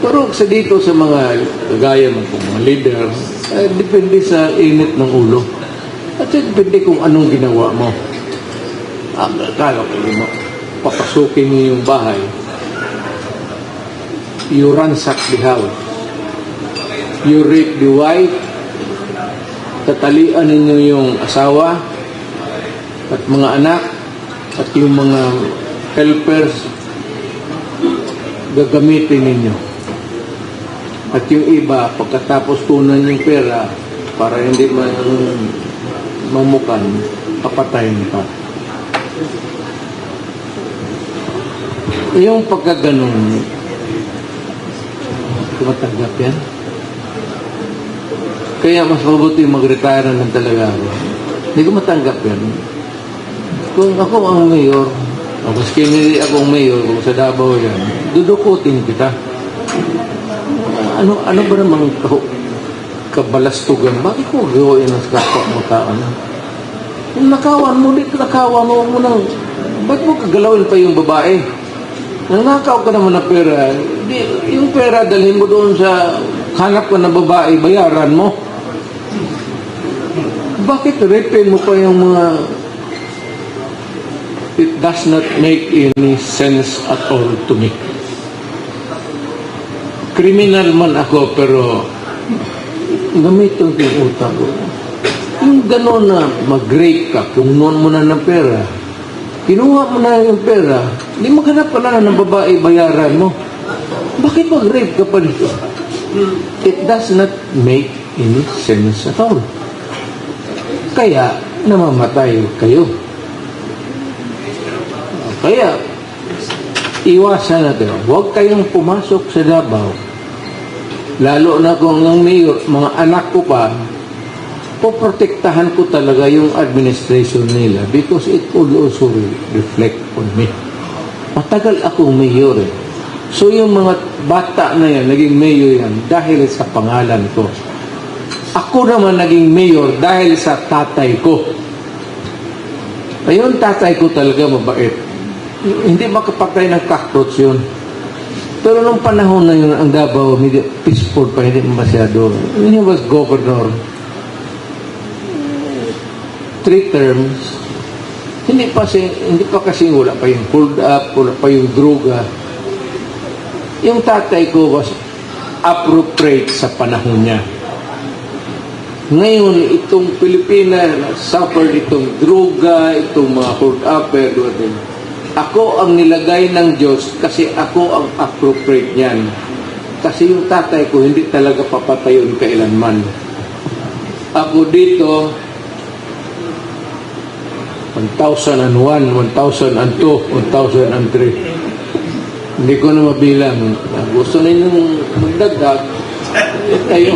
Pero sa dito sa mga gaya ng mga leader, depende sa init ng ulo. At depende kung anong ginawa mo. Akala ko mo, papasukin niyo yung bahay. You ransack the house. You rape the wife. Tatalian ninyo yung asawa at mga anak at yung mga helpers gagamitin ninyo. At yung iba, pagkatapos kunan yung pera para hindi mamukan, papatayin pa. Yung pagkaganon, tumatanggap yan. Kaya mas mabuti mag-retire na lang talaga ako. Hindi ko matanggap yan. Kung ako ang mayor, o skinny akong mayor, kung sa Davao yan, dudukutin kita. Ano ba namang kabalastugan? Bakit ko gawin ang kapwa mo tao na? Kung nakawan mo, huwag mo nang, ba't mo kagalawin pa yung babae? Nanakaw ka naman na pera, yung pera dalhin mo doon sa hanap ka na babae, bayaran mo. Bakit ripin mo pa yung mga... It does not make any sense at all to me. Criminal man ako, pero gamitin ko yung utak ko. Yung gano'n na mag-rape ka, kung noon mo na ng pera, kinuha mo na yung pera, hindi maghanap ka na ng babae, bayaran mo. Bakit mag-rape ka pa dito? It does not make any sense at all. Kaya, namamatay kayo. Kaya, iwasan natin. Huwag kayong pumasok sa Davao. Lalo na kung ang mayor, mga anak ko pa, poprotektahan ko talaga yung administration nila because it will also reflect on me. Matagal akong mayor eh. So yung mga bata na yan, naging mayor yan dahil sa pangalan ko. Ako naman naging mayor dahil sa tatay ko. Ayun, tatay ko talaga mabait. Hindi makapatay ng cockroach yun. Pero nung panahon na yun, ang Davao, hindi, peaceful pa, hindi masyado. When he was governor, 3 terms, hindi pa kasi wala pa yung hold up, wala pa yung droga. Yung tatay ko was appropriate sa panahon niya. Ngayon, itong Pilipinas, suffered itong droga, itong mga hold up, ako ang nilagay ng Diyos kasi ako ang appropriate niyan. Kasi yung tatay ko hindi talaga papatayon kailanman. Ako dito, 1001, 1002, 1003. Hindi ko na mabilang. Gusto ninyong magdagdag, tayo.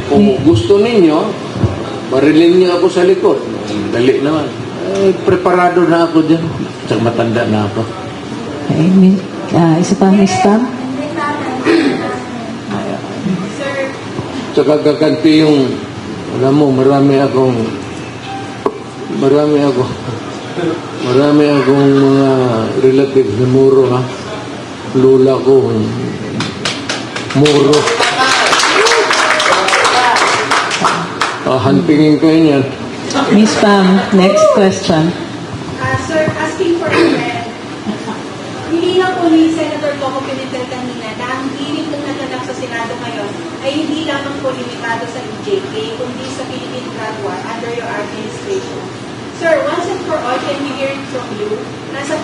Kung gusto ninyo, barilin niyo ako sa likod. Dali naman. Preparado na ako dyan. Tsaka matanda na ako. Okay, isa pa, Miss Pam? Tsaka kakanti yung, alam mo, marami akong mga relatives na muro, ha. Lula ko, muro. Hantingin ko yun yan. Miss Pam, next question. Sir, asking for a friend. Hindi lang po ni Senator Coco Pimentel kanina na ang hearing ng naganap sa Senado ngayon ay hindi lamang po limitado sa EJK, kundi sa Philippine Drug War under your administration. Sir, once and for all, can we hear it from you? Nasa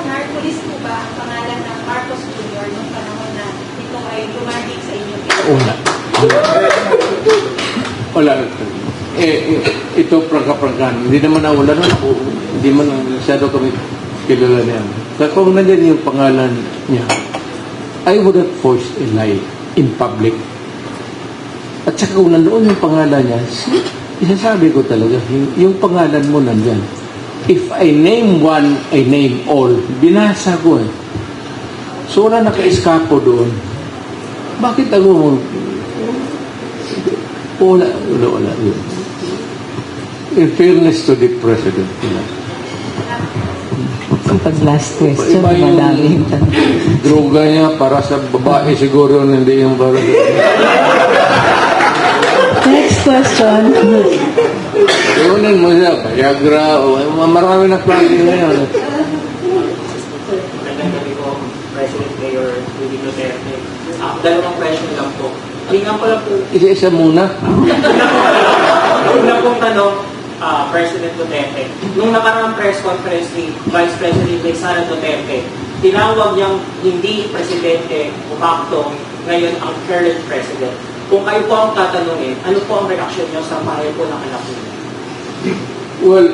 narco-list po ba ang pangalan ng Marcos Jr. noong panahon na ito ay lumarbig sa inyong Una. Wala. Ito prangka-prangkan. Hindi naman nawala na ako. Hindi man masyado kami kilala niya. Kaya kung nandiyan yung pangalan niya, I would have forced a lie in public. At saka kung nandoon yung pangalan niya, isasabi ko talaga, yung pangalan mo nandyan. If I name one, I name all. Binasa ko eh. So wala naka-eskapo doon. Bakit ako wala. In fairness to the President. Pag last question, Iba yung madami yung tanong. droga niya para sa babae siguro, hindi yung para Next question. Iunin mo siya, Viagra, o marami na klase ngayon. President Mayor Rudy Duterte. Dalawang question lang po. Tingnan ko lang po. Isa-isa muna. Una pong tanong, President Duterte. Nung nakaraang press conference ni Vice President Sara Duterte, tinawag niyang hindi presidente o facto ngayon ang current president. Kung kayo po ang tatanungin, ano po ang reaction niyo sa pareho po ng anak niyo? Well,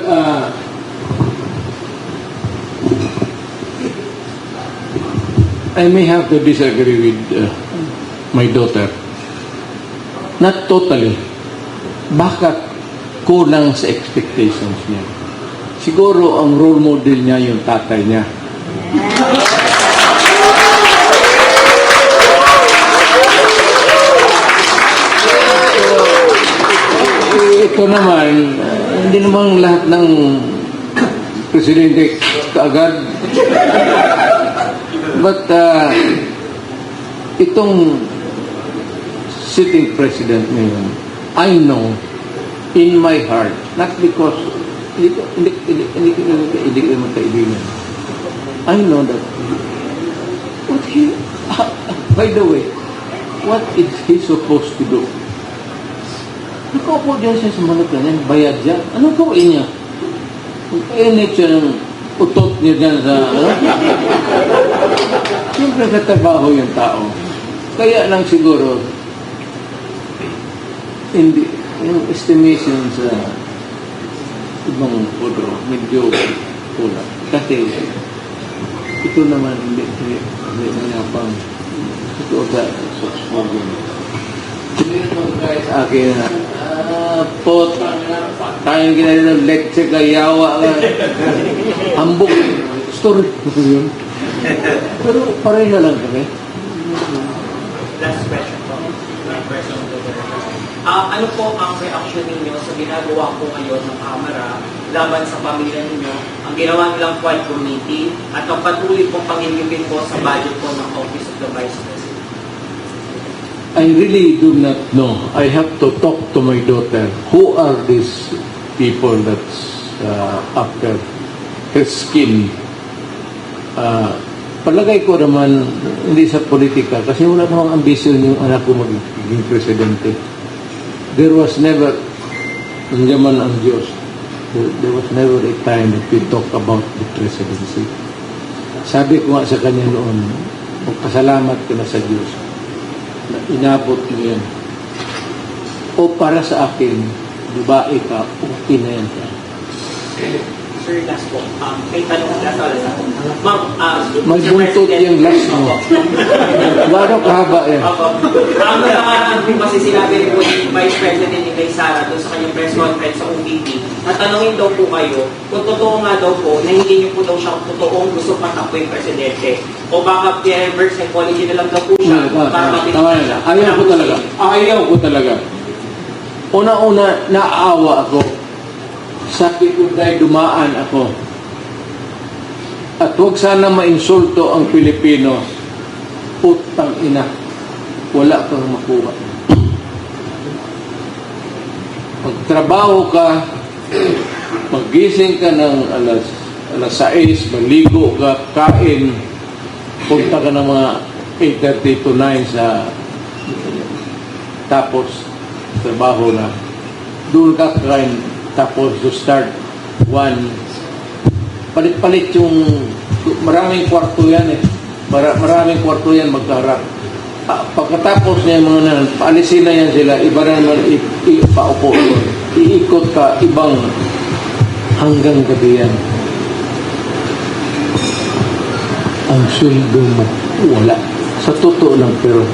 I may have to disagree with my daughter. Not totally. Bakit kulang sa expectations niya? Siguro ang role model niya yung tatay niya. Ito naman, hindi naman lahat ng presidente kaagad. But itong sitting president ngayon, I know in my heart, not because hindi ko magkaibigan. I know that by the way, what is he supposed to do? Nakaupo dyan siya sa manok na yan, bayad dyan. Anong gawin niya? Init siya ng utot niya dyan sa... Siyempre katabaho yung tao. Kaya lang siguro, hindi, yung estimation sa ibang photo, medyo kulang. Kasi, ito naman, hindi na pang, ito sa smoking. Guys, akin na, pot, tayong ginagawa ng leche, kayawa, hambog, story. Yun. Pero pareho na lang kami. Last question po. Ano po ang reaction ninyo sa ginagawa po ngayon ng Kamara laban sa pamilya ninyo? Ang ginawa nilang Quad Committee at ang patuloy pong pangingipin po sa budget po ng Office of the Vice President. I really do not know. I have to talk to my daughter. Who are these people that's after her skin? Palagay ko naman, hindi sa politika, kasi wala namang ambisyon yung anak ko magiging presidente. There was never, nandiyan man ang Diyos, there was never a time that we talk about the presidency. Sabi ko nga sa kanya noon, magpasalamat ka na sa Diyos na inabot mo yan. O para sa akin, babae ka, okay na yan ka. Sir, last po. May tanong last ulit. Ma'am, May Mr. buntot President, yung last mo. Gano'ng kahaba yan? Ang nakaraan po kasi sinabi rin po ni Vice President Inday Sara doon sa kanyang press conference sa OVP, at tanongin daw po kayo kung totoo nga daw po na hindi niyo po daw siya totoong gusto patakbo yung presidente. O baka reverse psychology na lang daw po siya para mabilis siya. Ayaw ko talaga. Ayaw ko talaga. Una-una, naaawa ako. Sabi ko dahil dumaan ako. At huwag sana mainsulto ang Pilipino. Putang ina. Wala kang makuha. Magtrabaho ka, magising ka ng alas 6, maligo ka, kain, punta ka ng mga 8:30 to 9 sa tapos trabaho na. Doon ka kain, tapos to start 1. Palit-palit yung maraming kwarto yan eh. Maraming kwarto yan magkaharap. Pagkatapos niya mga nan, paalisin na yan sila, iba na naman ipaupo doon. Iikot ka, ibang hanggang gabi yan. Ang sweldo mo, wala. Sa totoo lang, pero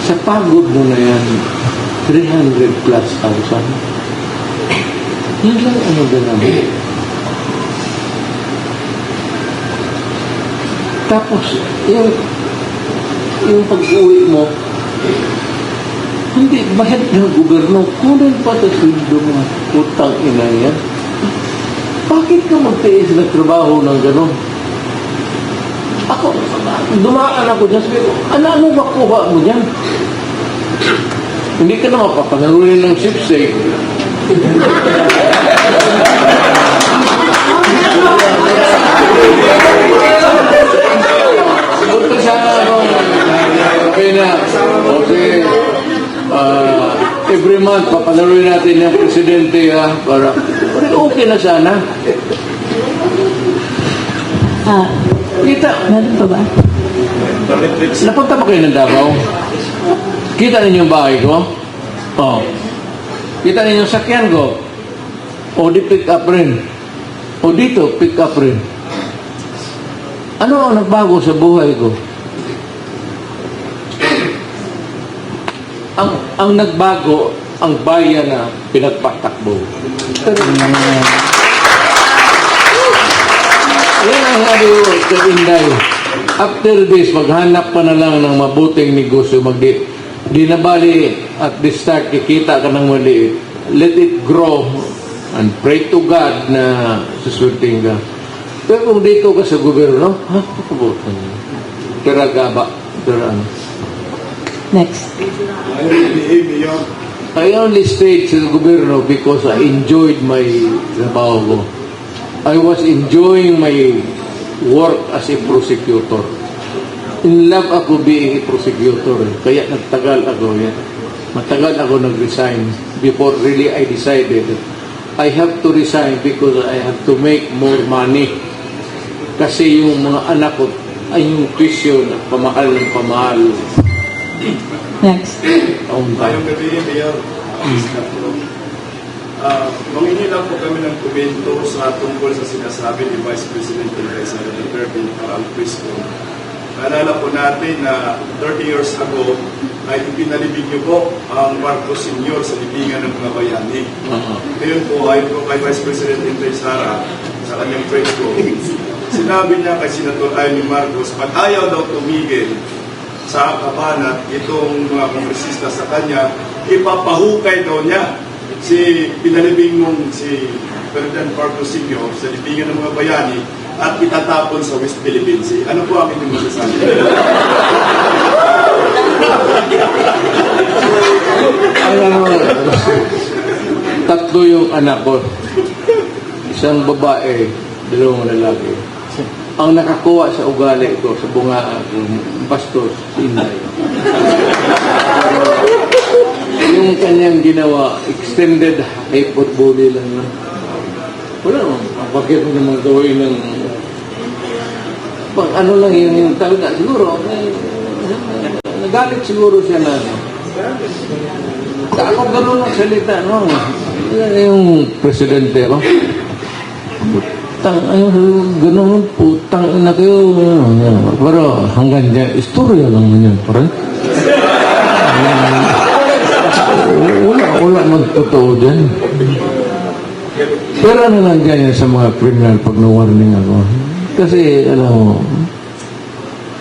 sa pagod mo na yan, 300 plus thousand. Yan lang ano ganun. Tapos, yung pag-uwi mo, hindi, mahal ng gobyerno, kunin pa sa sweldo mo, putang ina yan. Bakit ka magtiis na trabaho ng gano'n? Ako, dumaan ako dyan, sabi ko, ano makuha mo dyan? Hindi ka na mapapanalunin ng sipsake. Punta sana akong, okay na, okay, every month, papanalunin natin yung presidente, ha, para okay na sana. Kita, Meron pa ba? napunta ba kayo ng Davao? Kita ninyo yung bahay ko? Oh. Kita ninyo yung sakyan ko? O di pick up rin? O dito, pick up rin? Ano ang nagbago sa buhay ko? Ang nagbago, ang bayan na pinagpatakbo. Pero, yan ang sabi ko sa Inday. After this, maghanap pa na lang ng mabuting negosyo. Di na bali at the start, kikita ka ng maliit. Let it grow and pray to God na suswerting ka. Pero kung dito ka sa gobyerno, pakabutan niya. Teragaba. Terang. Next. I only stayed sa gobyerno because I enjoyed my trabaho ko. I was enjoying my work as a prosecutor. In love ako being a prosecutor. Kaya nagtagal ako yan. Matagal ako nag-resign before really I decided that I have to resign because I have to make more money. Kasi yung mga anak ko ay yung tuition at pamahal ng pamahal. Next. Ngayong gabi, Mayor, mangingi lang po kami ng komento sa tungkol sa sinasabi ni Vice President Inday Sara Duterte para ang Cristo. Naalala po natin na 30 years ago ay ipinalibig niyo po ang Marcos Sr. sa libingan ng mga bayani. Ngayon po ay po kay Vice President Inday Sara sa kanyang press conference. Sinabi niya kay Senator Amy Marcos, pag ayaw daw tumigil sa kabanat itong mga kongresista sa kanya, ipapahukay daw niya si pinalibing mong si Ferdinand Marcos Sr. sa libingan ng mga bayani at itatapon sa West Philippine Sea. Ano po ang inyong masasabi? Alam mo, tatlo yung anak ko. Isang babae, dalawang lalaki. Ang nakakuha sa ugali ko, sa bungaan, bastos, sinay. Yung kanyang ginawa, extended hyperbole lang yun. Wala naman, bakit mo naman gawin ng... Pag ano lang yun, yung talaga, siguro, nagalit siguro siya na... Ako gano'n ang salita, no? Yung presidente ko. Gano'n, putang ina kayo. Pero hanggang dyan, istorya lang yun, pare. Wala man totoo dyan. Pero ano lang ganyan sa mga criminal pag na-warning ako. Kasi, alam mo,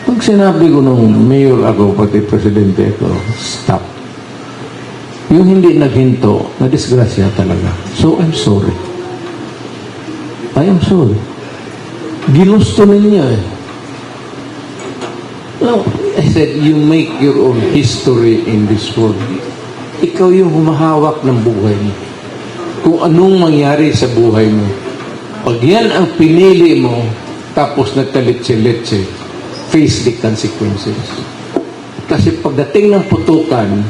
pag sinabi ko nung mayor ako, pati presidente ko, stop. Yung hindi naghinto, na-disgrasya talaga. So, I'm sorry. I am sorry. Ginusto ninyo eh. No, I said, you make your own history in this world. Ikaw yung humahawak ng buhay mo. Kung anong mangyari sa buhay mo. Pag yan ang pinili mo, tapos nagtalitse-litse, face the consequences. Kasi pagdating ng putukan,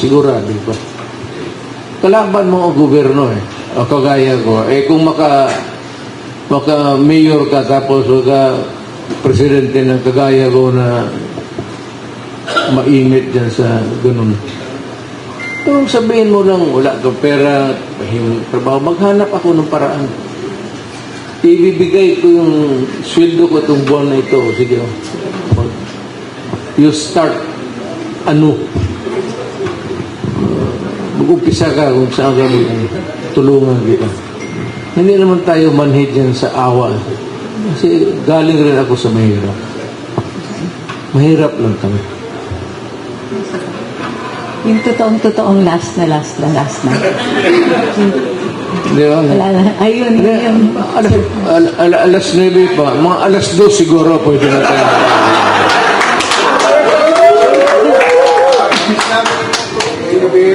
sigurado ba? Kalaban mo ang gobyerno eh. O kagaya ko. Eh kung maka-mayor ka tapos ka presidente ng kagaya ko na mainit dyan sa ganun. Kung sabihin mo lang, wala kang pera, mahimong trabaho, maghanap ako ng paraan. Ibibigay ko yung sweldo ko itong buwan na ito. Sige. You start ano? Mag-umpisa ka kung saan kami tulungan kita. Hindi naman tayo manhid yan sa awa. Kasi galing rin ako sa mahirap. Mahirap lang kami. Yung totoong last na. Di ba? Wala na. Ayun, yun. Alas 9 pa. Mga alas 2 siguro pwede na tayo.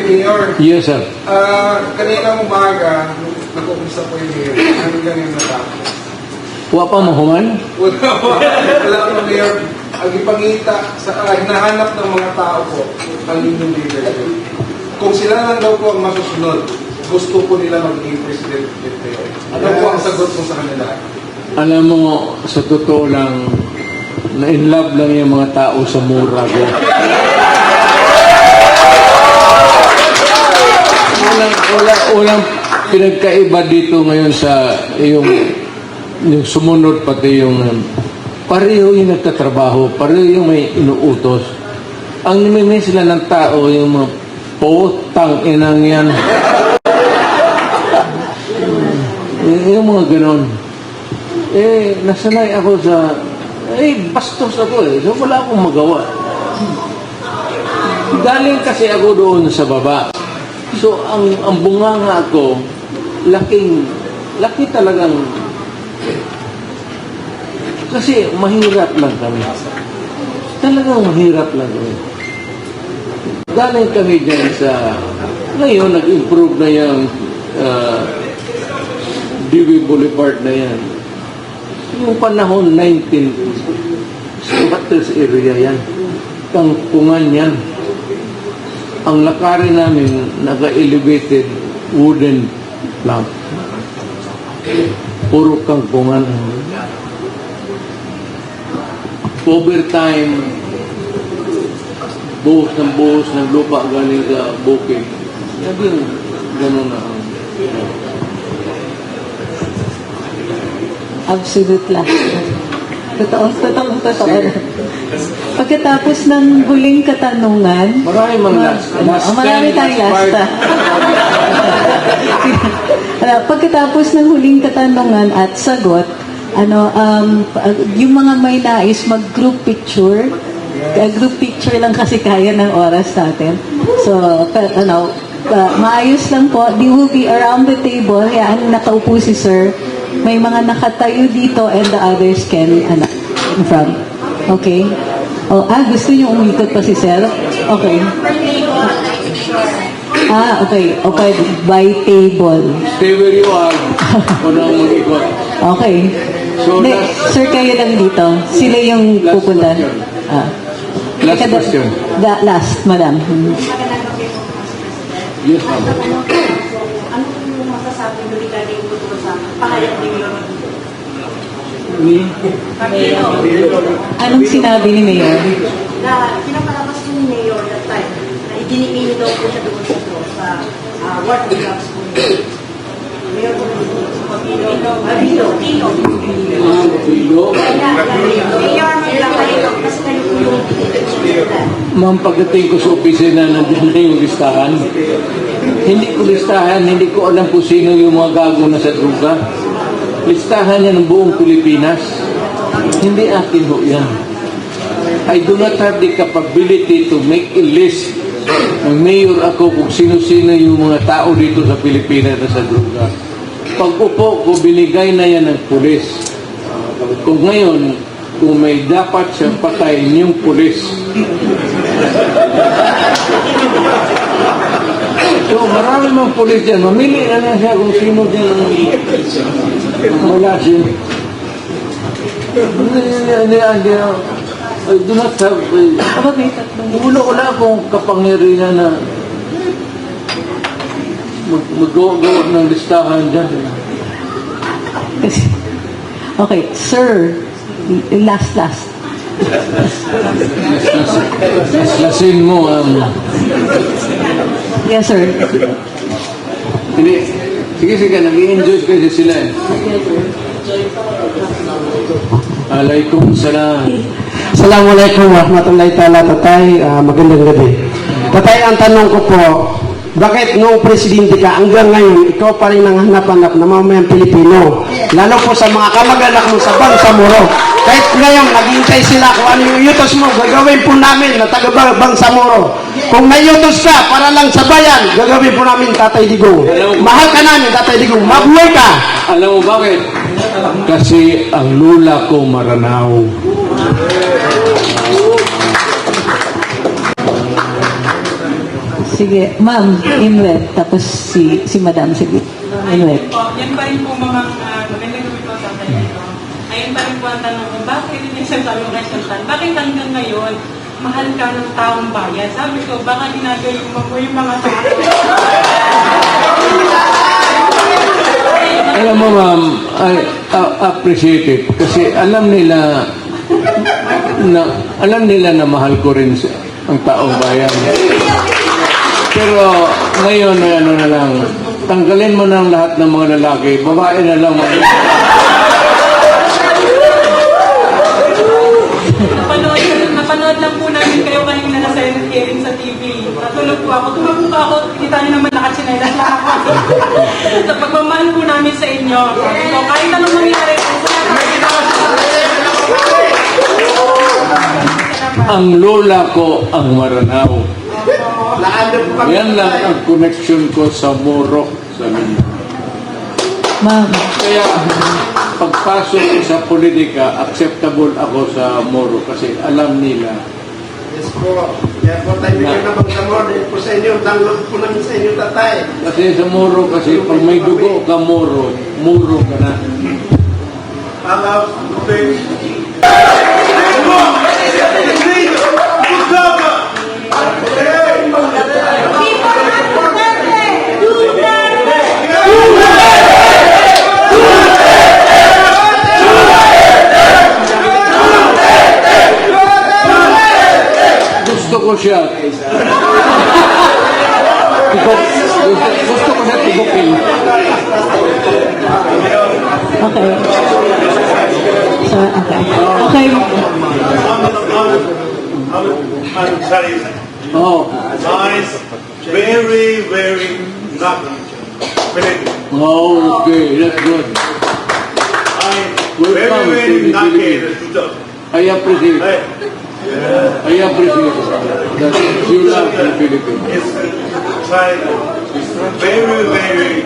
Mayor, Yes, sir. kanina umaga, nag-umpisa po yung mayor. Ano ganyan natapos? Huwag pa mahuman? Wala po, Mayor. Ang ipangita, hinahanap ng mga tao po, ang inyong leadership. Kung sila lang daw po ang masusunod, gusto po nila maging president kayo. Ano po ang sagot mo sa kanila? Alam mo, sa totoo lang, na-in love lang yung mga tao sa mura ko. Walang pinagkaiba dito ngayon sa yung sumunod pati yung pareho yung nagtatrabaho, pareho yung may inuutos. Ang nimimay sila ng tao, yung mga potang inang yan. Yung mga ganon. Nasanay ako sa, bastos ako eh. So wala akong magawa. Galing kasi ako doon sa baba. So, ang bunganga ko, laki talagang, kasi mahirap lang kami. Talagang mahirap lang kami. Galing kami dyan sa, ngayon, nag-improve na yung DB Boulevard na yan. Yung panahon, 19, Squatters area yan. Kangkungan yan. Ang lakarin namin, naka-elevated wooden plank. Puro kangkungan. Overtime, buhos ng lupa galing sa bukid. Naging gano'n na ang... Absolute last. Totoo. Pagkatapos ng huling katanungan, Marami mang last. marami tayong last. Pagkatapos ng huling katanungan at sagot, yung mga may nais mag-group picture, Group picture lang kasi kaya ng oras natin. So, maayos lang po. They will be around the table. Yan, nakaupo si sir. May mga nakatayo dito and the others can, in front. Okay? Gusto niyo umikot pa si sir? Okay. Okay. Okay, by table. Stay where you are. Unang mag-ikot. Okay. So, Hindi, sir, kayo lang dito. Sila yung Last pupunta. question. Last Ika- question. Last, madam. Yes, ma'am. Anong masasabi mo regarding tungkol sa pangalan ni Mayor? Anong sinabi ni Mayor? Na pinapalabas po ni Mayor that time na idinimini daw po siya doon sa work of drugs po niya. Mayor po Pino. Mayor Magdaleno kasi kayo po yung Ma'am, pagdating ko sa opisina, nandiyan na yung listahan. Hindi ko listahan, hindi ko alam kung sino yung mga gago na sa druga. Listahan niya ng buong Pilipinas. Hindi akin ho yan. I do not have the capability to make a list. Ng mayor ako kung sino-sino yung mga tao dito sa Pilipinas na sa druga. Pag upo ko, binigay na yan ng pulis. Kung ngayon, kung may dapat siyang patayin yung pulis. So, marami mga pulis dyan. Mamili na lang siya kung sino dyan ang wala siya. I do not have... Wala akong kapangyarihan na mag-gawa ng listahan dyan. Okay, sir. Last. Lasin mo Yes, sir. Hindi. Sige, nag-i-enjoy kasi sila eh. Alaikum salam. Assalamualaikum warahmatullahi ta'ala, Tatay. Magandang gabi. Tatay, ang tanong ko po, bakit noong presidente ka, hanggang ngayon, ikaw pa rin ang hanap-hanap na mamayang Pilipino? Lalo po sa mga kamag-anak mo sa Bangsamoro. Kahit ngayon, naghihintay sila kung ano yung utos mo, gagawin po namin na taga Bangsamoro. Kung may utos ka para lang sa bayan, gagawin po namin, Tatay Digong. Mahal ka namin, Tatay Digong. Mabuhay ka! Alam mo bakit? Kasi ang lula ko Maranao. Sige, ma'am, Inlet. Tapos si madam, sige. Inlet. Yan pa rin po mga magandang gabi po sa atin. Ayun pa rin po ang tanong ko, bakit rin yung sabi ko kay Sultan, bakit hanggang ngayon, mahal ka ng taong bayan? Sabi ko, baka ginagaling mo po yung mga tao. Alam mo ma'am, I appreciate it kasi alam nila na mahal ko rin ang taong bayan. Pero ngayon ano na lang, tanggalin mo ng lahat ng mga lalaki, babae na lang. Napanood lang po namin kayo kanina na Senate hearing sa TV. Natulog po ako. Tumabog po ako. Kita niyo naman nakatsinelas lang ako. Sa pagmamahal po namin sa inyo. So, kahit anong mangyari po, Ang lola ko ang Maranao. Yan lang ang connection ko sa Moro, sa Mindanao. Ma'am, Kaya pagpasok ko sa politika, acceptable ako sa Moro kasi alam nila. Yes po. Kaya po tayo bigyan na Bangsamoro. Dahil po sa inyo, download po namin sa inyo, Tatay. Kasi sa Moro kasi pag may dugo ka Moro ka na. okay. Gusto ko siya tigukin. Okay. So, okay. Okay. I'm sorry. Oh, Nice. Very, very not okay, that's good. I'm Welcome very, to very the not Philippines. to talk. I appreciate it. Hey, I appreciate that you love the Philippines. It's China. It's very, very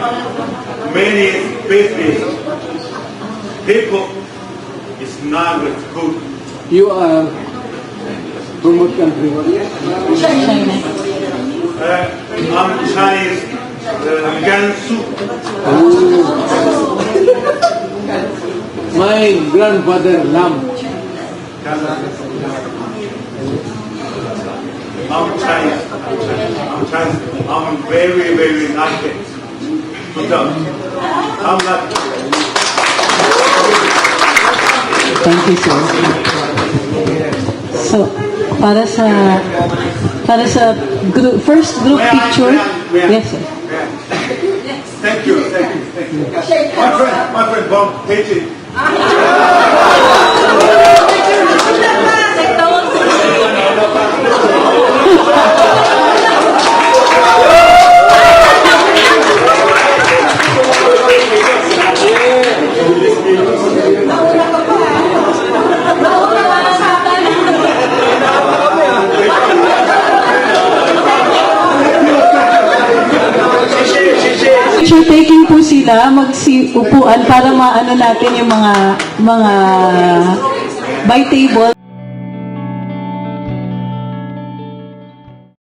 many business people. It's not good. You are from what country? I'm Chinese. Gansu. My grandfather Lam. I'm Chinese. I'm Chinese. I'm very, very lucky to them. I'm lucky. Thank you, sir. So, para sa first group picture. Yes, sir. Thank you. My friend Bob Pechi. Picture taking po sila, magsiupuan para maano natin yung mga by table.